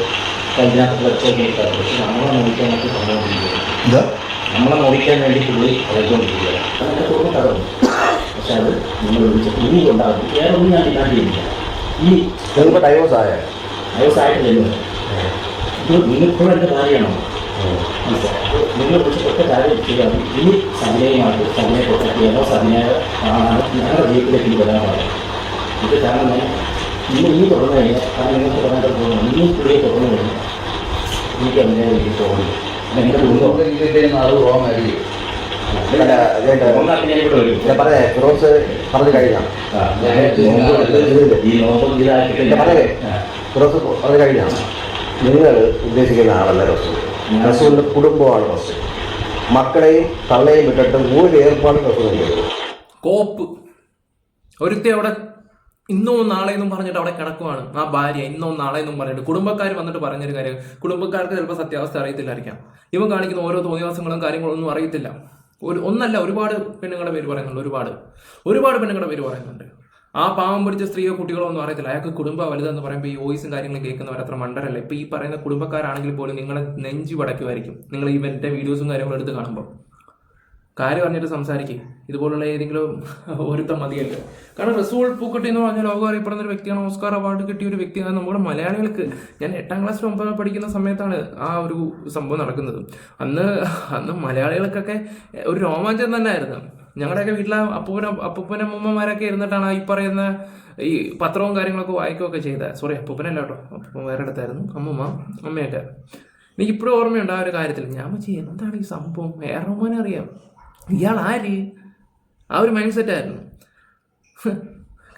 കല്യാണത്തിൽ വെച്ചൊക്കെ കിട്ടാത്ത, പക്ഷെ നമ്മളെ നോക്കാൻ നമുക്ക് പറഞ്ഞുകൊണ്ടിരിക്കുകയാണ്. നമ്മളെ നോക്കാൻ വേണ്ടി പുള്ളി കളിച്ചുകൊണ്ടിരിക്കുകയാണ്. അതൊക്കെ തോന്നുന്നു കഥയുണ്ട്. പക്ഷെ അത് നിങ്ങൾ വിളിച്ച പുള്ളി ഉണ്ടാകും. വേറെ ഒന്നും ഞാൻ ഡിമാൻഡ് ചെയ്യുന്നില്ല. ഈ
നിങ്ങൾക്ക് ഡൈവോഴ്സ്
ആയിട്ടില്ലല്ലോ. ഇപ്പോൾ നിങ്ങളിപ്പോഴും എൻ്റെ ഭാര്യയാണോ? മനസ്സിലായി. നിങ്ങൾ വിളിച്ച് ഒറ്റ കാര്യം ചെയ്യാം. ഈ സബിനയുമായിട്ട് സബിനെ പ്രൊട്ടക്ട് ചെയ്യാനോ സബിനെ കാണാനോ ഞങ്ങളുടെ ജീവിതത്തിലേക്ക് വരാൻ പാടില്ല. ഇത് കാരണം ഞാൻ ഇനി തുറന്നു കഴിഞ്ഞാൽ കാരണം നിങ്ങൾക്ക് പറഞ്ഞിട്ട് പോകുന്നു. ഇനി പുള്ളിയെ തുറന്നു കഴിഞ്ഞാൽ എനിക്ക് അതിൻ്റെ രീതിയിൽ തോന്നുന്നു. എൻ്റെ കുടുംബം
അത് റോങ്ങായിരിക്കും. പറഞ്ഞേ ഫിറോസ് പറഞ്ഞു കഴിഞ്ഞാണ്.
ഈ നോമ്പ് ഇതാക്കിയിട്ട്
പറഞ്ഞേ ഫിറോസ് പറഞ്ഞു കഴിഞ്ഞാണ്. നിങ്ങൾ ഉദ്ദേശിക്കുന്ന ആളല്ല റസൂൽ. റസൂലിൻ്റെ കുടുംബമാണ് റസൂൽ. മക്കളെയും തള്ളയും വിട്ടിട്ട് ഒരു ഏർപ്പാടും റസൂൽ ചെയ്തു.
കോപ്പ് ഒരുത്തി അവിടെ ഇന്നോ നാളെയെന്നും പറഞ്ഞിട്ട് അവിടെ കിടക്കുവാണ്. ആ ഭാര്യ ഇന്നോ നാളെയെന്നും പറഞ്ഞിട്ട് കുടുംബക്കാർ വന്നിട്ട് പറഞ്ഞൊരു കാര്യം, കുടുംബക്കാർക്ക് ചിലപ്പോൾ സത്യാവസ്ഥ അറിയത്തില്ലായിരിക്കാം. ഇവൻ കാണിക്കുന്ന ഓരോ തോന്നിവാസങ്ങളും കാര്യങ്ങളൊന്നും അറിയത്തില്ല. ഒന്നല്ല, ഒരുപാട് പെണ്ണുങ്ങളുടെ പേര് പറയുന്നുണ്ട്. ഒരുപാട് പെണ്ണുങ്ങളുടെ പേര് പറയുന്നുണ്ട്. ആ പാവം പിടിച്ച സ്ത്രീയോ കുട്ടികളോ ഒന്നും അറിയത്തില്ല. അയാൾക്ക് കുടുംബം വലുതെന്ന് പറയുമ്പോൾ ഈ വോയിസും കാര്യങ്ങളും കേൾക്കുന്നവർ അത്ര മണ്ടരല്ല. ഇപ്പം ഈ പറയുന്ന കുടുംബക്കാരാണെങ്കിൽ പോലും നിങ്ങളെ നെഞ്ചു പടയ്ക്കുമായിരിക്കും നിങ്ങൾ ഇവൻ്റെ വീഡിയോസും കാര്യങ്ങളും എടുത്ത് കാണുമ്പോൾ. കാര്യം പറഞ്ഞിട്ട് സംസാരിക്കും. ഇതുപോലുള്ള ഏതെങ്കിലും ഒരുത്തം മതിയല്ലോ. കാരണം റസൂൽ പൂക്കുട്ടി എന്ന് പറഞ്ഞാൽ ലോകം അറിയപ്പെടുന്ന ഒരു വ്യക്തിയാണ്. ഓസ്കാർ അവാർഡ് കിട്ടിയ ഒരു വ്യക്തിയാണ്. നമ്മുടെ മലയാളികൾക്ക്, ഞാൻ 8ാം ക്ലാസ് 9 പഠിക്കുന്ന സമയത്താണ് ആ ഒരു സംഭവം നടക്കുന്നത്. അന്ന് മലയാളികൾക്കൊക്കെ ഒരു രോമാഞ്ചം തന്നെ ആയിരുന്നു. ഞങ്ങളുടെയൊക്കെ വീട്ടിലെ അപ്പൂപ്പനമ്മമാരൊക്കെ ഇരുന്നിട്ടാണ് ഈ പറയുന്ന ഈ പത്രവും കാര്യങ്ങളൊക്കെ വായിക്കുകയൊക്കെ ചെയ്തത്. സോറി, അപ്പൂപ്പനല്ല കേട്ടോ, അപ്പൂപ്പൻ വേറെ അടുത്തായിരുന്നു. അമ്മയൊക്കെ എനിക്കിപ്പോഴും ഓർമ്മയുണ്ട് ആ ഒരു കാര്യത്തിൽ. ഞാൻ വെച്ച് എന്താണ് ഈ സംഭവം, റഹ്മാനെ അറിയാം, ഇയാൾ ആര്, ആ ഒരു മൈൻഡ് സെറ്റായിരുന്നു.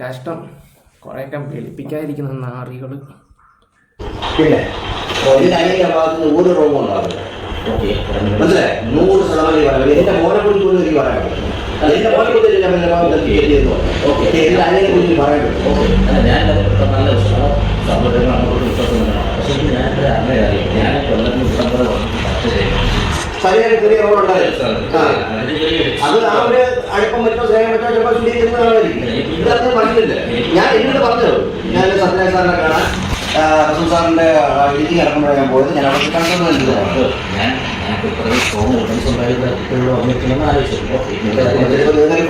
കഷ്ടം, കുറേയൊക്കെ വെളുപ്പിക്കാതിരിക്കുന്ന നാറികൾ.
പിന്നെ ഇതിന്റെ ഭാഗത്ത് ഒരു റോഗം ഉണ്ടാവില്ല. മനസ്സിലായി? 100% എന്റെ മോനെ കുറിച്ച് പോലും എനിക്ക് പറയാൻ പറ്റും. എന്റെ മോനെ കുറിച്ച് ഞാൻ എന്റെ ഭാഗത്ത് എന്റെ അനിയനെ കുറിച്ച് പറയാൻ പറ്റും.
ഞാൻ നല്ല സഹോദരങ്ങൾ അങ്ങോട്ട് വിശ്വാസമാണ്. പക്ഷേ ഞാൻ അറിയാം, ഞാൻ കൊല്ലത്തിന് ഇഷ്ടംപോലെ
ശരീരം ചെറിയ റോൾ ഉണ്ടായിരുന്നു. അത് ആ ഒരു അടുപ്പം പറ്റോ സ്നേഹം പറ്റോ ചിലപ്പോൾ ചുണ്ടിയിരിക്കുന്നതായിരിക്കും. ഇതൊന്നും മനസ്സിലില്ല. ഞാൻ എന്നോട് പറഞ്ഞത്, ഞാൻ സത്യനാരായണ സാറിനെ കാണാൻ റസൂൽ സാറിന്റെ രീതി ഇറക്കുമ്പോഴാണ് ഞാൻ പോയത്. ഞാൻ അവിടെ കണ്ടത്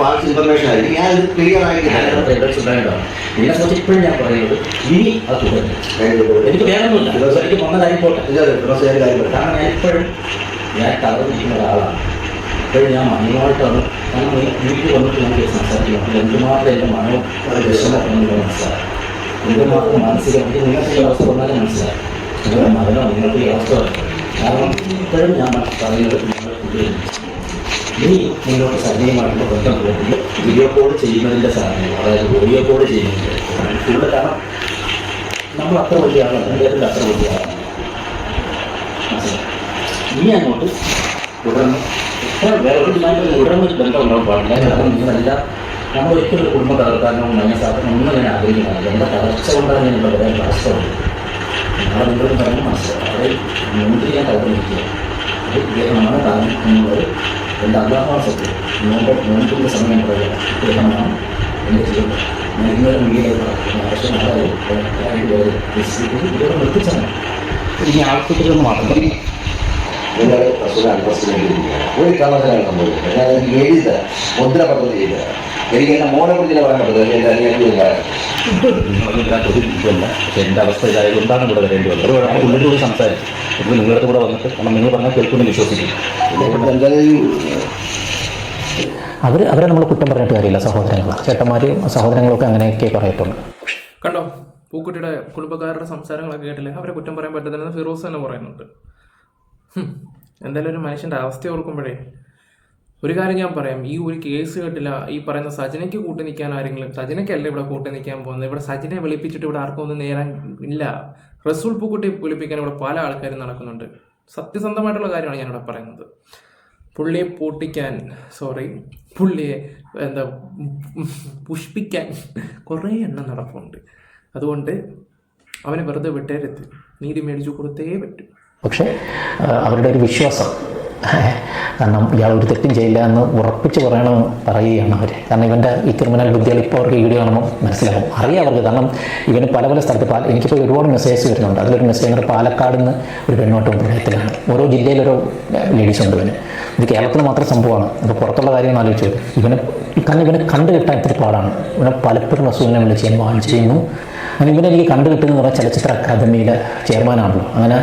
ഫാൾസ് ഇൻഫർമേഷൻ ആയിരിക്കും. ഞാൻ ഇത് ക്ലിയർ ആയിരിക്കും.
ഇപ്പോഴും ഞാൻ പറയുന്നത് ഇനി അത് എനിക്ക് വേണമെന്നില്ല. എനിക്ക് വന്നതായിക്കോട്ടെ. കാരണം ഞാൻ ഇപ്പോഴും ഞാൻ തളർന്നിരിക്കുന്ന ഒരാളാണ്. ഇപ്പോഴും ഞാൻ മനുവായിട്ടാണ്. കാരണം വീട്ടിൽ വന്നിട്ട് നമുക്ക് സംസാരിക്കണം. എന്തുമാത്രം എൻ്റെ മനവും വിഷമം എന്നുള്ളത് മനസ്സിലായി. എന്തുമാത്രം മാനസികമായിട്ട് നിങ്ങൾക്ക് ഈ അവസ്ഥ വന്നാലും മനസ്സിലായി. നിങ്ങളുടെ മകനോ നിങ്ങൾക്ക് ഈ അവസ്ഥ വരും. കാരണം ഇപ്പോഴും ഞാൻ പറയുന്നത് നിങ്ങൾ ഇനി മുന്നോട്ട് സജീവമായിട്ടുള്ള ബന്ധം പോയിട്ട് വീഡിയോ കോൾ ചെയ്യുന്നതിൻ്റെ സാധനങ്ങൾ, അതായത് ഓഡിയോ കോൾ ചെയ്യുന്നതിൻ്റെ കൂടുതൽ. കാരണം നമ്മൾ അത്ര വലിയ ആളാണ്, അദ്ദേഹത്തിൻ്റെ അത്ര വലിയ ആളാണ്. മനസ്സിലായി? ഇനി അങ്ങോട്ട് തുടർന്ന് വേറെ ഒരു തുടർന്നൊരു ബന്ധം ഉണ്ടാകാൻ പാടില്ല. കാരണം നിങ്ങളെല്ലാം നമ്മൾ ഒരിക്കലും ഒരു കുടുംബം തകർക്കാനോ മനസ്സാക്കാനോ ഒന്നും ഞാൻ ആഗ്രഹിക്കുന്നില്ല. എൻ്റെ തകർച്ച കൊണ്ടാണ് ഞാൻ ഇവിടെ വരാൻ അവസ്ഥയുണ്ട്. നാളെ നിങ്ങളോട് പറഞ്ഞ് മനസ്സിലാവും. അവിടെ മുൻപിൽ ഞാൻ തകർന്നിരിക്കുക. അത് ഇദ്ദേഹമാണ് കാരണം എന്നുള്ളത് എൻ്റെ അല്ലാത്ത സത്യം. നോമ്പിൻ്റെ സമയം പറയുക ഇദ്ദേഹമാണ് എൻ്റെ ജീവിതം. ഞാൻ ഇന്നലെ മീഡിയയിൽ പറഞ്ഞു പക്ഷേ നാളെ ഇദ്ദേഹം നിർത്തിച്ചാണ്. ഇനി ആൾക്കൂട്ടൊന്നും മാത്രം
നിങ്ങൾ റസൂൽ അണ്ടർസ്റ്റാൻഡിരിക്കുകയാണ്. ഒരു കാരണത്തിലാണ് സംഭവിക്കുന്നത്. ഞാൻ എനിക്ക് എഴുത മുദ്ര പദ്ധതി ചെയ്ത എനിക്ക് എൻ്റെ മോനെ കുറിച്ച് പറയാൻ പറ്റുന്നത് എൻ്റെ അനിയത്തിൽ പറയാം.
പക്ഷേ എൻ്റെ അവസ്ഥ ഇതായത് എന്താണ് ഇവിടെ വരേണ്ടി വന്നത്? ഒരു ഉള്ളിലൂടെ സംസാരിച്ചു. ഇപ്പോൾ നിങ്ങളുടെ കൂടെ വന്നിട്ട് കാരണം നിങ്ങൾ പറഞ്ഞാൽ കേൾക്കുമെന്ന് വിശ്വസിക്കും. അവരെ നമ്മൾ കുറ്റം പറഞ്ഞിട്ട് കാര്യമില്ല. ചേട്ടന്മാരും സഹോദരങ്ങളൊക്കെ അങ്ങനെയൊക്കെ പറയത്തുള്ളൂ.
കണ്ടോ, പൂക്കുട്ടിയുടെ കുടുംബക്കാരുടെ സംസാരങ്ങളൊക്കെ കേട്ടില്ലേ? അവരെ കുറ്റം പറയാൻ പറ്റത്തില്ലെന്ന് ഫിറോസ് തന്നെ പറയുന്നുണ്ട്. എന്തായാലും ഒരു മനുഷ്യൻ്റെ അവസ്ഥ ഓർക്കുമ്പോഴേ ഒരു കാര്യം ഞാൻ പറയാം. ഈ ഒരു കേസ് കേട്ടില്ല, ഈ പറയുന്ന സജിനയ്ക്ക് കൂട്ടി നിൽക്കാൻ ആരെങ്കിലും, സജിനയ്ക്കല്ല ഇവിടെ കൂട്ടി നിൽക്കാൻ പോകുന്നത്. ഇവിടെ സജിനെ വിളിപ്പിച്ചിട്ട് ഇവിടെ ആർക്കും ഒന്നും നേരാൻ ഇല്ല. റസൂൽ പൂക്കുട്ടി വിളിപ്പിക്കാൻ ഇവിടെ പല ആൾക്കാരും നടക്കുന്നുണ്ട്. സത്യസന്ധമായിട്ടുള്ള കാര്യമാണ് ഞാനിവിടെ പറയുന്നത്. പുള്ളിയെ പുള്ളിയെ പുഷ്പിക്കാൻ കുറേ എണ്ണം നടപ്പുണ്ട്. അതുകൊണ്ട് അവനെ വെറുതെ വിട്ടേരത്ത്, നീതി മേടിച്ചു കൊടുത്തേ പറ്റും.
പക്ഷേ അവരുടെ ഒരു വിശ്വാസം കാരണം ഇയാൾ ഒരു തെറ്റും ചെയ്യില്ല എന്ന് ഉറപ്പിച്ച് പറയുകയാണ് അവർ. കാരണം ഇവൻ്റെ ഈ ക്രിമിനൽ ബുദ്ധികൾ ഇപ്പോൾ അവർക്ക് വീഡിയോ കാണുമ്പോൾ മനസ്സിലാകും, അറിയാം അവർക്ക്. കാരണം ഇവന് പല പല സ്ഥലത്ത് എനിക്കിപ്പോൾ ഒരുപാട് മെസ്സേജസ് വരുന്നുണ്ട്. അതിലൊരു മെസ്സേജ് എന്ന് പാലക്കാട് നിന്ന് ഒരു പെണ്ണോട്ടം പ്രണയത്തിലാണ്. ഓരോ ജില്ലയിലൊരു ലേഡീസ് ഉണ്ട് ഇവന്. ഇത് കേരളത്തിൽ മാത്രം സംഭവമാണ്. അപ്പോൾ പുറത്തുള്ള കാര്യങ്ങൾ ആലോചിച്ചു ഇവനെ കണ്ടു കിട്ടാൻ ഇത്തിരി പാടാണ്. ഇവനെ പലപ്പോഴും റസൂലിനെ വിളിച്ച് ഞാൻ വാൺ ചെയ്യുന്നു. അങ്ങനെ ഇവനെ എനിക്ക് കണ്ടു കിട്ടുന്നത് പറഞ്ഞാൽ ചലച്ചിത്ര അക്കാദമിയിലെ ചെയർമാനാണല്ലോ. അങ്ങനെ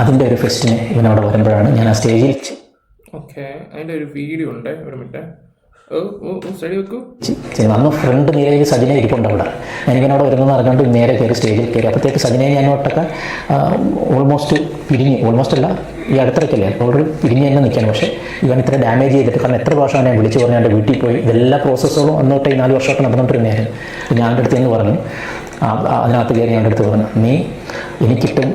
അതിൻ്റെ ഒരു ഫെസ്റ്റിന് ഇവനവിടെ വരുമ്പോഴാണ് ഞാൻ ആ സ്റ്റേജിൽ
അതിൻ്റെ ഒരു വീഡിയോ ഉണ്ട്, ഒരു മിനിറ്റ്.
അന്ന് ഫ്രണ്ട് നിരയിൽ സജിന ഇരിപ്പുണ്ട് അവിടെ. ഞാനിവനോട് വരുന്നതെന്ന് അറിഞ്ഞുകൊണ്ട് നേരെ കയറി സ്റ്റേജിൽ കയറി. അപ്പോഴത്തേക്ക് സജിനെ ഞാനോട്ടൊക്കെ ഓൾമോസ്റ്റ് ഓൾമോസ്റ്റ് അല്ല ഈ അടുത്തിടയ്ക്കല്ലേ ഓൾറെഡി പിരിഞ്ഞ് തന്നെ നിൽക്കുകയാണ്. പക്ഷേ ഇവൻ ഇത്ര ഡാമേജ് ചെയ്തിട്ട്, കാരണം എത്ര പ്രാവശ്യം ഞാൻ വിളിച്ച് പറഞ്ഞ് എൻ്റെ വീട്ടിൽ പോയി ഇതെല്ലാ പ്രോസസ്സുകളും അന്നോട്ട് ഈ 4 വർഷമൊക്കെ നടന്നുകൊണ്ടിരുന്നതായിരുന്നു. ഞാൻ എൻ്റെ അടുത്ത് എന്ന് പറഞ്ഞു, അതിനകത്ത് കയറി ഞാൻ അടുത്ത് പറഞ്ഞു, നീ എനിക്കിട്ടും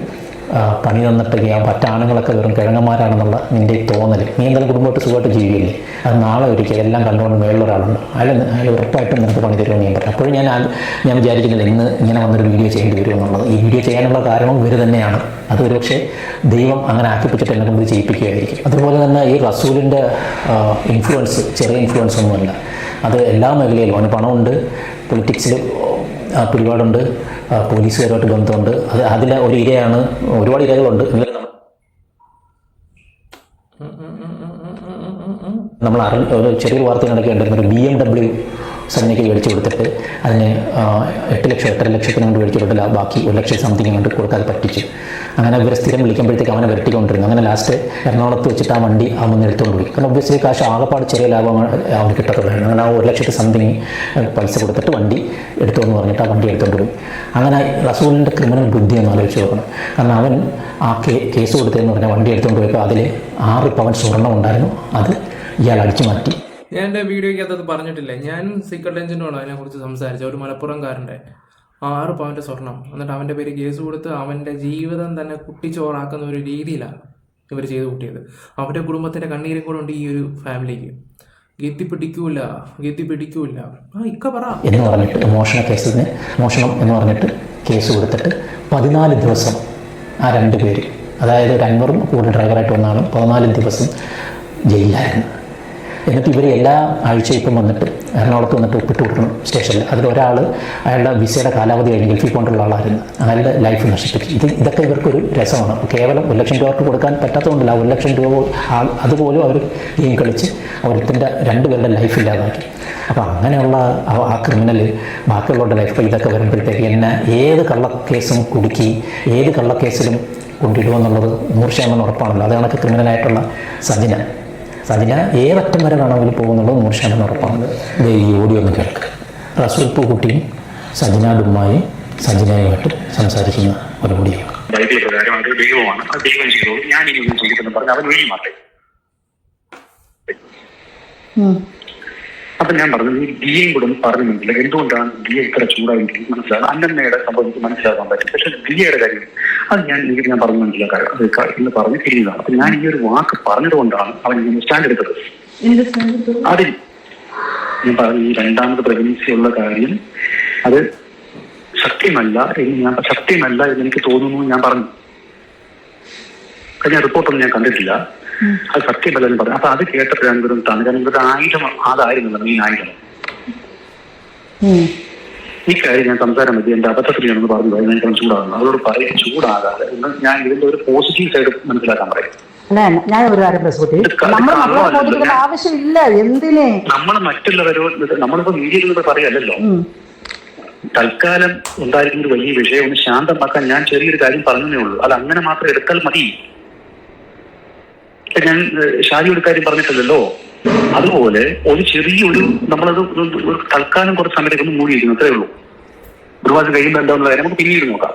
പണി തന്നിട്ട് ചെയ്യാൻ പറ്റാണുങ്ങളൊക്കെ വെറും കിഴങ്ങന്മാരാണെന്നുള്ള നിൻ്റെ തോന്നൽ, നീ എന്തായാലും കുടുംബമായിട്ട് സുഖമായിട്ട് ജീവിക്കില്ലേ, അത് നാളെ ഒരിക്കൽ എല്ലാം കണ്ടുകൊണ്ട് മേളിലൊരാളുണ്ട്, അയാൾ ഉറപ്പായിട്ടും നിനക്ക് പണി തരുമെന്ന് ഞാൻ പറഞ്ഞു. അപ്പോഴും ഞാൻ വിചാരിക്കുന്നില്ല ഇന്ന് ഇങ്ങനെ വന്നൊരു വീഡിയോ ചെയ്യേണ്ടി വരുമെന്നുള്ളത്. ഈ വീഡിയോ ചെയ്യാനുള്ള കാരണം ഇവർ തന്നെയാണ്. അത് ഒരുപക്ഷെ ദൈവം അങ്ങനെ ആക്കിപ്പിച്ചിട്ട് എന്നെ കൊണ്ട് ചെയ്യിപ്പിക്കുകയായിരിക്കും. അതുപോലെ തന്നെ ഈ റസൂലിൻ്റെ ഇൻഫ്ലുവൻസ് ചെറിയ ഇൻഫ്ലുവൻസ് ഒന്നുമല്ല, അത് എല്ലാ മേഖലയിലും. അവന് പണമുണ്ട്, പൊളിറ്റിക്സിൽ ഒരുപാടുണ്ട്, പോലീസുകാരുമായിട്ട് ബന്ധമുണ്ട്. അതിലെ ഒരു ഇരയാണ്. ഒരുപാട് ഇരകളുണ്ട്. നമ്മൾ ഒരു ചെറിയൊരു വാർത്ത കണക്കുണ്ടായിരുന്ന ഒരു BMW സൈനിക്ക് മേടിച്ച് കൊടുത്തിട്ട് അതിന് 8 ലക്ഷം 8.5 ലക്ഷത്തിന് കൊണ്ട് മേടിച്ച് കൊടുത്തില്ല, ബാക്കി 1 ലക്ഷം സംതിങ് കൊണ്ട് കൊടുക്കാതെ പറ്റിച്ചു. അങ്ങനെ ഇവർ സ്ഥിരം വിളിക്കുമ്പോഴത്തേക്ക് അവനെ വരട്ടിക്കൊണ്ടിരുന്നു. അങ്ങനെ ലാസ്റ്റ് എറണാകുളത്ത് വെച്ചിട്ട് ആ വണ്ടി അവൻ എടുത്തുകൊണ്ട് പോയി. കാരണം ഒബ്വിയസ്ലി കാശ് ആകെപ്പാട് ചെറിയ ലാഭം അവന് കിട്ടത്തുള്ളായിരുന്നു. അങ്ങനെ ആ 1 ലക്ഷത്തി സംതിങ് പൈസ കൊടുത്തിട്ട് വണ്ടി എടുത്തുവെന്ന് പറഞ്ഞിട്ട് ആ വണ്ടി എടുത്തുകൊണ്ട് പോയി. അങ്ങനെ റസൂലിൻ്റെ ക്രിമിനൽ ബുദ്ധി എന്ന് ആലോചിച്ച് നോക്കണം. കാരണം അവൻ ആ കേസ് കൊടുത്തതെന്ന് പറഞ്ഞാൽ വണ്ടി എടുത്തുകൊണ്ട് പോയപ്പോൾ അതിൽ 6 പവൻ സ്വർണ്ണം ഉണ്ടായിരുന്നു. അത് ഇയാൾ അടിച്ചു മാറ്റി.
ഞാൻ എൻ്റെ വീഡിയോയ്ക്ക് അത് പറഞ്ഞിട്ടില്ല. ഞാൻ സീക്രട്ട് ഏജൻറ്റോട് അതിനെക്കുറിച്ച് സംസാരിച്ച ഒരു മലപ്പുറംകാരൻ്റെ 6 പവൻ്റെ സ്വർണം, എന്നിട്ട് അവൻ്റെ പേര് കേസ് കൊടുത്ത് അവൻ്റെ ജീവിതം തന്നെ കുട്ടിച്ചോറാക്കുന്ന ഒരു രീതിയിലാണ് ഇവർ ചെയ്ത് കൂട്ടിയത്. അവരുടെ കുടുംബത്തിൻ്റെ കണ്ണീരും കൂടെ ഉണ്ട് ഈ ഒരു ഫാമിലിക്ക്. ഗതി പിടിക്കൂല ഇക്ക പറ
എന്ന് പറഞ്ഞിട്ട് മോഷണം എന്ന് പറഞ്ഞിട്ട് കേസ് കൊടുത്തിട്ട് 14 ദിവസം ആ 2 പേര്, അതായത് ഒരു അൻവറും കൂടെ ഡ്രൈവറായിട്ട് വന്നാണ് 14 ദിവസം ജയിലിലായിരുന്നു. എന്നിട്ട് ഇവർ എല്ലാ ആഴ്ചയും ഇപ്പം വന്നിട്ട് എറണാകുളത്ത് വന്നിട്ട് ഒപ്പിട്ട് കൊടുക്കണം സ്റ്റേഷനിൽ. അതിലൊരാൾ അയാളുടെ വിസയുടെ കാലാവധി കഴിഞ്ഞ് ഗൾഫിൽ കൊണ്ടുള്ള ആളായിരുന്നു. അയാളുടെ ലൈഫ് നശിപ്പിച്ചു. ഇതൊക്കെ ഇവർക്കൊരു രസമാണ്. കേവലം 1 ലക്ഷം രൂപ കൊടുക്കാൻ പറ്റാത്തതുകൊണ്ടല്ല, 1 ലക്ഷം രൂപ അതുപോലും അവർ ഗെയിം കളിച്ച് അവരുടെ 2 പേരുടെ ലൈഫ് ഇല്ലാതാക്കി. അപ്പോൾ അങ്ങനെയുള്ള ആ ക്രിമിനൽ ബാക്കിയുള്ളവരുടെ ലൈഫ് ഇതൊക്കെ വരുമ്പോഴത്തേക്ക് എന്നെ ഏത് കള്ളക്കേസും കുടുക്കി ഏത് കള്ളക്കേസിലും കൊണ്ടിടുമെന്നുള്ളത് 100% ഉറപ്പാണല്ലോ. അത് കണക്ക് ക്രിമിനലായിട്ടുള്ള സജിന ഏതറ്റം വരെ വേണമെങ്കിലും പോകുന്നുള്ളത് 100% ഉറപ്പാണ്. ഈ ഓഡിയോ ഒന്ന് കേൾക്കുക. റസൂൽ പൂക്കുട്ടിയും സജിന ദുമ്മായും സജിനയുമായിട്ട് സംസാരിക്കുന്ന ഒരു ഓഡിയോ.
ബൈബിൾ പ്രകാരം അത് ദൈവമാണ്, അത് ദൈവം ചെയ്തോ, ഞാൻ ഇനി ഒന്നും ചെയ്തിട്ടെന്ന് പറഞ്ഞ് അവൻ ഒഴിഞ്ഞു മാറേ. അപ്പൊ ഞാൻ പറഞ്ഞു, ഈ ദിയയും കൂടെ ഒന്ന് പറഞ്ഞു മനസ്സിലായി എന്തുകൊണ്ടാണ് ദിയ ഇത്ര ചൂടായി മനസ്സിലാകും. അന്നമ്മയുടെ സംഭവം എനിക്ക് മനസ്സിലാക്കാൻ പറ്റും. പക്ഷെ ദിയയുടെ കാര്യം അത് ഞാൻ പറഞ്ഞു മനസ്സിലാക്കാം എന്ന് പറഞ്ഞ് തിരിഞ്ഞതാണ്. അപ്പൊ ഞാൻ ഈ ഒരു വാക്ക് പറഞ്ഞതുകൊണ്ടാണ് അവൻ ഇങ്ങനെ സ്റ്റാൻഡ് എടുത്തത്. അതിൽ ഞാൻ പറഞ്ഞു, ഈ 2ാമത് പ്രഗ്നൻസി ഉള്ള കാര്യം അത് സത്യമല്ല എന്ന് എനിക്ക് തോന്നുന്നു ഞാൻ പറഞ്ഞു. ഞാൻ റിപ്പോർട്ടൊന്നും ഞാൻ കണ്ടിട്ടില്ല, അത് സത്യമല്ലെന്ന് പറഞ്ഞു. അപ്പൊ അത് കേട്ടപ്പോഴാണ് ഇവരും കാരണം ഇവരുടെ ആയുധം അതായിരുന്നല്ലോ, മെയിൻ ആയുധം. ഈ കാര്യം ഞാൻ സംസാരം മതി എന്റെ അബദ്ധത്തിലാണെന്ന് പറഞ്ഞു. അതിനേക്കാൾ ചൂടാകുന്നു. അവരോട് പറയും ചൂടാകാതെ ഞാൻ ഇതിന്റെ ഒരു പോസിറ്റീവ് സൈഡ് മനസ്സിലാക്കാൻ പറയും.
ഞാൻ ഒരു കാര്യം ആവശ്യമില്ല. എന്തിനെ
നമ്മൾ മറ്റുള്ളവരോട് നമ്മളിപ്പോ മീഡിയയിലൂടെ പറയല്ലോ. തൽക്കാലം ഉണ്ടായിരിക്കുന്ന ഒരു വലിയ വിഷയം ഒന്ന് ശാന്തമാക്കാൻ ഞാൻ ചെറിയൊരു കാര്യം പറഞ്ഞതേ ഉള്ളൂ. അത് അങ്ങനെ മാത്രം എടുത്താൽ മതി. ഞാൻ ഷാജിയുടെ കാര്യം പറഞ്ഞിട്ടില്ലല്ലോ. അതുപോലെ ഒരു ചെറിയൊരു നമ്മളത് തൽക്കാലം കുറച്ച് സമയത്തേക്ക് ഒന്ന് മൂടിയിരിക്കുന്നു, അത്രേ ഉള്ളൂ. ഒരു മാസം കഴിയുമ്പോൾ എന്താണെന്നുള്ള കാര്യം നമുക്ക് പിന്നീട് നോക്കാം.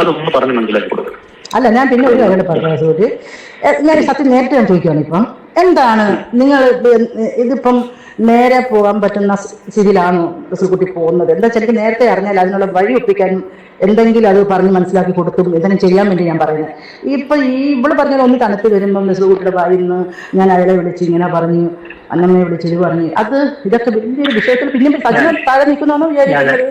അതൊന്ന് പറഞ്ഞ് മനസ്സിലാക്കി കൊടുക്കുക.
അല്ല, ഞാൻ പിന്നെ ഒരു കാര്യം പറഞ്ഞു. ഞാൻ സത്യം നേരത്തെ ഞാൻ ചോദിക്കുകയാണ്. ഇപ്പം എന്താണ് നിങ്ങൾ ഇതിപ്പം
നേരെ പോകാൻ പറ്റുന്ന സ്ഥിതിയിലാണ് റസൂൽക്കുട്ടി പോകുന്നത്. എന്താ വെച്ചാൽ എനിക്ക് നേരത്തെ അറിഞ്ഞാൽ അതിനുള്ള വഴി ഒപ്പിക്കാനും എന്തെങ്കിലും അത് പറഞ്ഞ് മനസ്സിലാക്കി കൊടുത്തും എന്തെങ്കിലും ചെയ്യാൻ വേണ്ടി ഞാൻ പറയുന്നത്. ഇപ്പൊ ഇവള് പറഞ്ഞാൽ ഒന്ന് തണുത്ത് വരുമ്പം റസൂൽക്കുട്ടിയുടെ വായിൽ നിന്ന് ഞാൻ അയാളെ വിളിച്ച് ഇങ്ങനെ പറഞ്ഞു, അന്നമ്മയെ വിളിച്ച് ഇത് പറഞ്ഞു, അത് ഇതൊക്കെ വലിയൊരു വിഷയത്തിൽ പിന്നെ താഴെ നിൽക്കുന്നതാണോ വിചാരിക്കുന്നത്?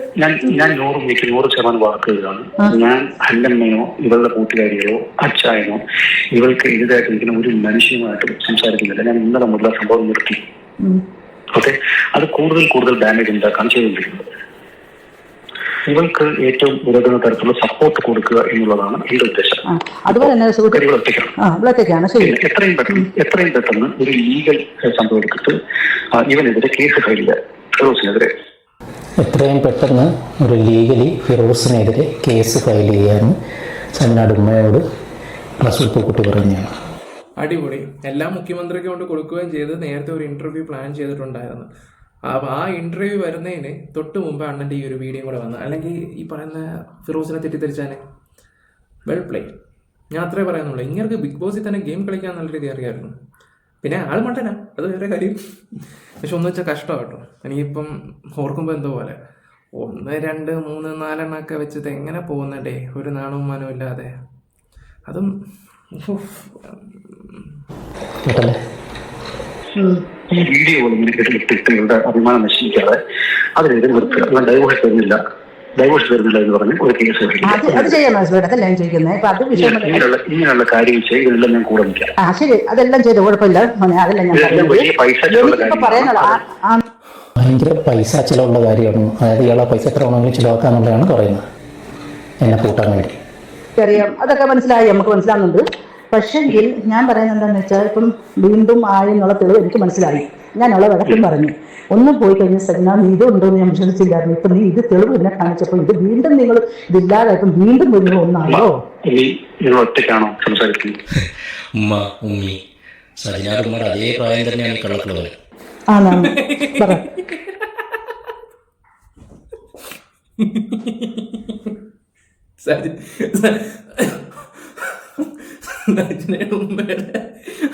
ഞാൻ 100% വാക്കുകളാണ്. ഞാൻ അന്നമ്മയോ ഇവളുടെ കൂട്ടുകാരികളോ അച്ചായനോ ഇവൾക്ക് എതിരായിട്ട് നിൽക്കുന്ന ഒരു മനുഷ്യനുമായിട്ട് സംസാരിക്കുന്നില്ല. ഞാൻ ഇന്നലെ മുതൽ സംഭവം നിർത്തി. ഓക്കെ, അത് കൂടുതൽ ഡാമേജ് ഉണ്ടാക്കാൻ ചെയ്തുകൊണ്ടിരിക്കുന്നത്. ഇവൾക്ക് ഏറ്റവും ഉയർന്ന തരത്തിലുള്ള സപ്പോർട്ട് കൊടുക്കുക എന്നുള്ളതാണ് എന്റെ ഉദ്ദേശം.
അതുപോലെ
എത്രയും പെട്ടെന്ന് ഒരു ലീഗൽ സംഭവം എടുത്തിട്ട് ഇവനെതിരെ കേസ് ഫയൽ ചെയ്യുക, ഫിറോസിനെതിരെ.
എത്രയും പെട്ടെന്ന് ഒരു ലീഗലി ഫിറോസിനെതിരെ കേസ് ഫയൽ ചെയ്യാൻ സജനാട് ഉമ്മയോട് റസൂൽ പൂക്കുട്ടി പറയുകയാണ്.
അടിപൊളി. എല്ലാം മുഖ്യമന്ത്രിക്ക് കൊണ്ട് കൊടുക്കുകയും ചെയ്ത് നേരത്തെ ഒരു ഇന്റർവ്യൂ പ്ലാൻ ചെയ്തിട്ടുണ്ടായിരുന്നു. അപ്പോൾ ആ ഇന്റർവ്യൂ വരുന്നതിന് തൊട്ട് മുമ്പ് അണ്ണൻ്റെ ഈ ഒരു വീഡിയോ കൂടെ വന്നു, അല്ലെങ്കിൽ ഈ പറയുന്ന ഫിറോസിനെ തെറ്റിദ്ധരിച്ചാനെ. Well play. ഞാൻ അത്രേ പറയുന്നുള്ളൂ. ഇങ്ങനെ ബിഗ് ബോസിൽ തന്നെ ഗെയിം കളിക്കാൻ നല്ല രീതി അറിയാമായിരുന്നു. പിന്നെ ആൾ മണ്ടനാ, അത് വേറെ കാര്യം. പക്ഷെ ഒന്ന് വെച്ചാൽ കഷ്ടമാണ് കേട്ടോ. എനിക്കിപ്പം ഓർക്കുമ്പോൾ എന്തോ പോലെ 1, 2, 3, 4 എണ്ണമൊക്കെ വെച്ചത് എങ്ങനെ പോകുന്നുണ്ടേ, ഒരു നാണവും മാനവും ഇല്ലാതെ. അതും
ഈ വീഡിയോ ഇട്ടിട്ട് ഇവരുടെ അഭിമാനം നശിപ്പിക്കാതെ അതിനെതിരെ നിർത്തുക. ഡൈവോഴ്സ് തരുന്നില്ല എന്ന് പറഞ്ഞ് ഒരു കേസ് ഇങ്ങനെയുള്ള കാര്യം ചെയ്ത് ഇതെല്ലാം ഞാൻ കൂടെ നിൽക്കാം.
ശരി, അതെല്ലാം ചെയ്ത് കുഴപ്പമില്ല.
ഭയങ്കര പൈസ ചിലവുള്ള കാര്യമാണ്. അതായത് ഇയാളെ പൈസ എത്ര വേണമെങ്കിലും ചിലവാക്കാന്നുള്ളതാണ് പറയുന്നത്, എന്നെ കൂട്ടാൻ വേണ്ടി.
അറിയാം, അതൊക്കെ മനസ്സിലായി, നമുക്ക് മനസ്സിലാകുന്നുണ്ട്. പക്ഷെങ്കിൽ ഞാൻ പറയുന്നത് എന്താണെന്ന് വെച്ചാൽ, ഇപ്പം വീണ്ടും ആയി എന്നുള്ള തെളിവ് എനിക്ക് മനസ്സിലായി. ഞാൻ അവളെ വഴക്കം പറഞ്ഞു, ഒന്നും പോയി കഴിഞ്ഞ സജന നീ ഇതുണ്ടോന്ന് ഞാൻ വിശ്വസിച്ചില്ലായിരുന്നു. ഇപ്പൊ നീ ഇത് തെളിവ് എന്നെ കാണിച്ചപ്പോൾ ഇത് വീണ്ടും നിങ്ങൾ ഇതില്ലാതായപ്പോൾ വീണ്ടും നിങ്ങൾ ഒന്നാണോ?
ഒറ്റയ്ക്കാണോ സംസാരിക്കുന്നത്?
അതേ പ്രായം തന്നെയാണ് കള്ളക്കളവ്.
ആണാണ് പറ.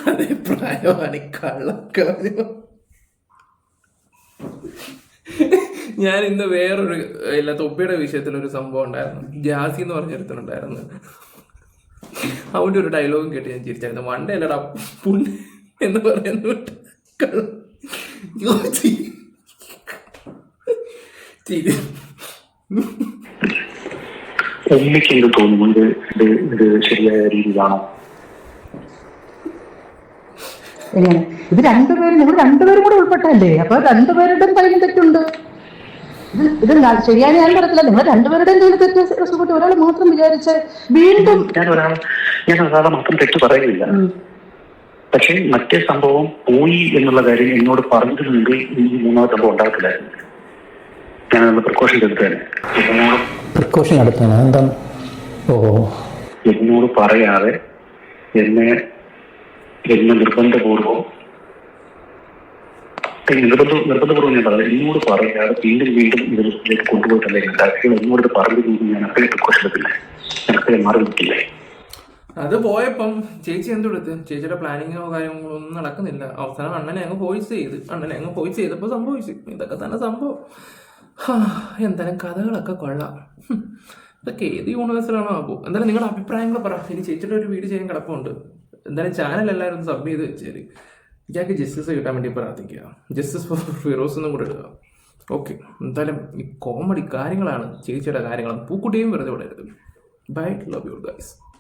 അതേ പ്രായമാണ് കള്ളക്കളവ്. ഞാൻ ഇന്ന് വേറൊരു തൊപ്പിയുടെ വിഷയത്തിലൊരു സംഭവം ഉണ്ടായിരുന്നു. ജാസി എന്ന് പറഞ്ഞൊരുത്തനുണ്ടായിരുന്നു. അവൻ്റെ ഒരു ഡയലോഗും കേട്ട് ഞാൻ ചിരിച്ചായിരുന്നു. വണ്ടേ അല്ലടാ പുണ്യ എന്ന് പറയുന്നു.
ഉമ്മയ്ക്ക് എന്ത് തോന്നുന്നു, ഇത് ശരിയായ രീതിയിലാണോ?
ഇത് രണ്ടുപേരും നിങ്ങൾ രണ്ടുപേരും കൂടെ ഉൾപ്പെട്ടല്ലേ? അപ്പൊ രണ്ടുപേരുടെയും കയ്യിൽ തെറ്റുണ്ട്. ഇത് ശരിയായ ഞാൻ പറയത്തില്ല, നിങ്ങൾ രണ്ടുപേരുടെയും കയ്യിൽ തെറ്റ്. റസൂൽക്കുട്ടി ഒരാൾ മാത്രം വിചാരിച്ച് വീണ്ടും
ഞാൻ ഒരാളെ മാത്രം തെറ്റ് പറയുന്നില്ല. പക്ഷെ മറ്റേ സംഭവം പോയി എന്നുള്ള കാര്യം എന്നോട് പറഞ്ഞിരുന്നെങ്കിൽ ഈ 3ാമത്തെ സംഭവം ഉണ്ടാക്കില്ലായിരുന്നു. ഞാനുള്ള പ്രിക്കോഷൻ എടുത്തത്
പ്രിക്കോഷൻ എടുത്താണ്. എന്താണ്?
എന്നോട് പറയാതെ എന്നെ നിർബന്ധപൂർവം ഞാൻ പറഞ്ഞത്, എന്നോട് പറയാതെ വീണ്ടും ഇതിലേക്ക് കൊണ്ടുപോയിട്ടല്ലേ ഉണ്ടാക്കിയത്. എന്നോട് പറഞ്ഞു ഞാൻ അത്രയും പ്രിക്കോഷൻ എടുത്തില്ല, ഞാൻ അത്രയും മാറി നിൽക്കില്ലേ.
അത് പോയപ്പം ചേച്ചി എന്തെടുത്ത് ചേച്ചിയുടെ പ്ലാനിങ്ങോ കാര്യങ്ങളോ ഒന്നും നടക്കുന്നില്ല. അവസാനം അണ്ണനെ അങ്ങ് വോയിസ് ചെയ്തപ്പോൾ സംഭവിച്ചു. ഇതൊക്കെ തന്നെ സംഭവം. എന്തായാലും കഥകളൊക്കെ കൊള്ളാം. ഇതൊക്കെ ഏത് യൂണിവേഴ്സിലാണോ ആകും. എന്തായാലും നിങ്ങളുടെ അഭിപ്രായങ്ങൾ പറ. ഇനി ചേച്ചിയുടെ ഒരു വീഡിയോ ചെയ്യാൻ കിടപ്പുണ്ട്. എന്തായാലും ചാനൽ എല്ലാവരും ഒന്ന് സബ് ചെയ്ത് വെച്ചേര്. ഇയാൾക്ക് ജസ്റ്റിസ് കിട്ടാൻ വേണ്ടി പ്രാർത്ഥിക്കുക. ജസ്റ്റിസ് ഫോർ ഫിറോസ് എന്നും കൂടെ ഇടുക. ഓക്കെ, എന്തായാലും ഈ കോമഡി കാര്യങ്ങളാണ് ചേച്ചിയുടെ കാര്യങ്ങൾ. പൂക്കുട്ടിയും വെറുതെ വിടരുത്. Bye, love you guys.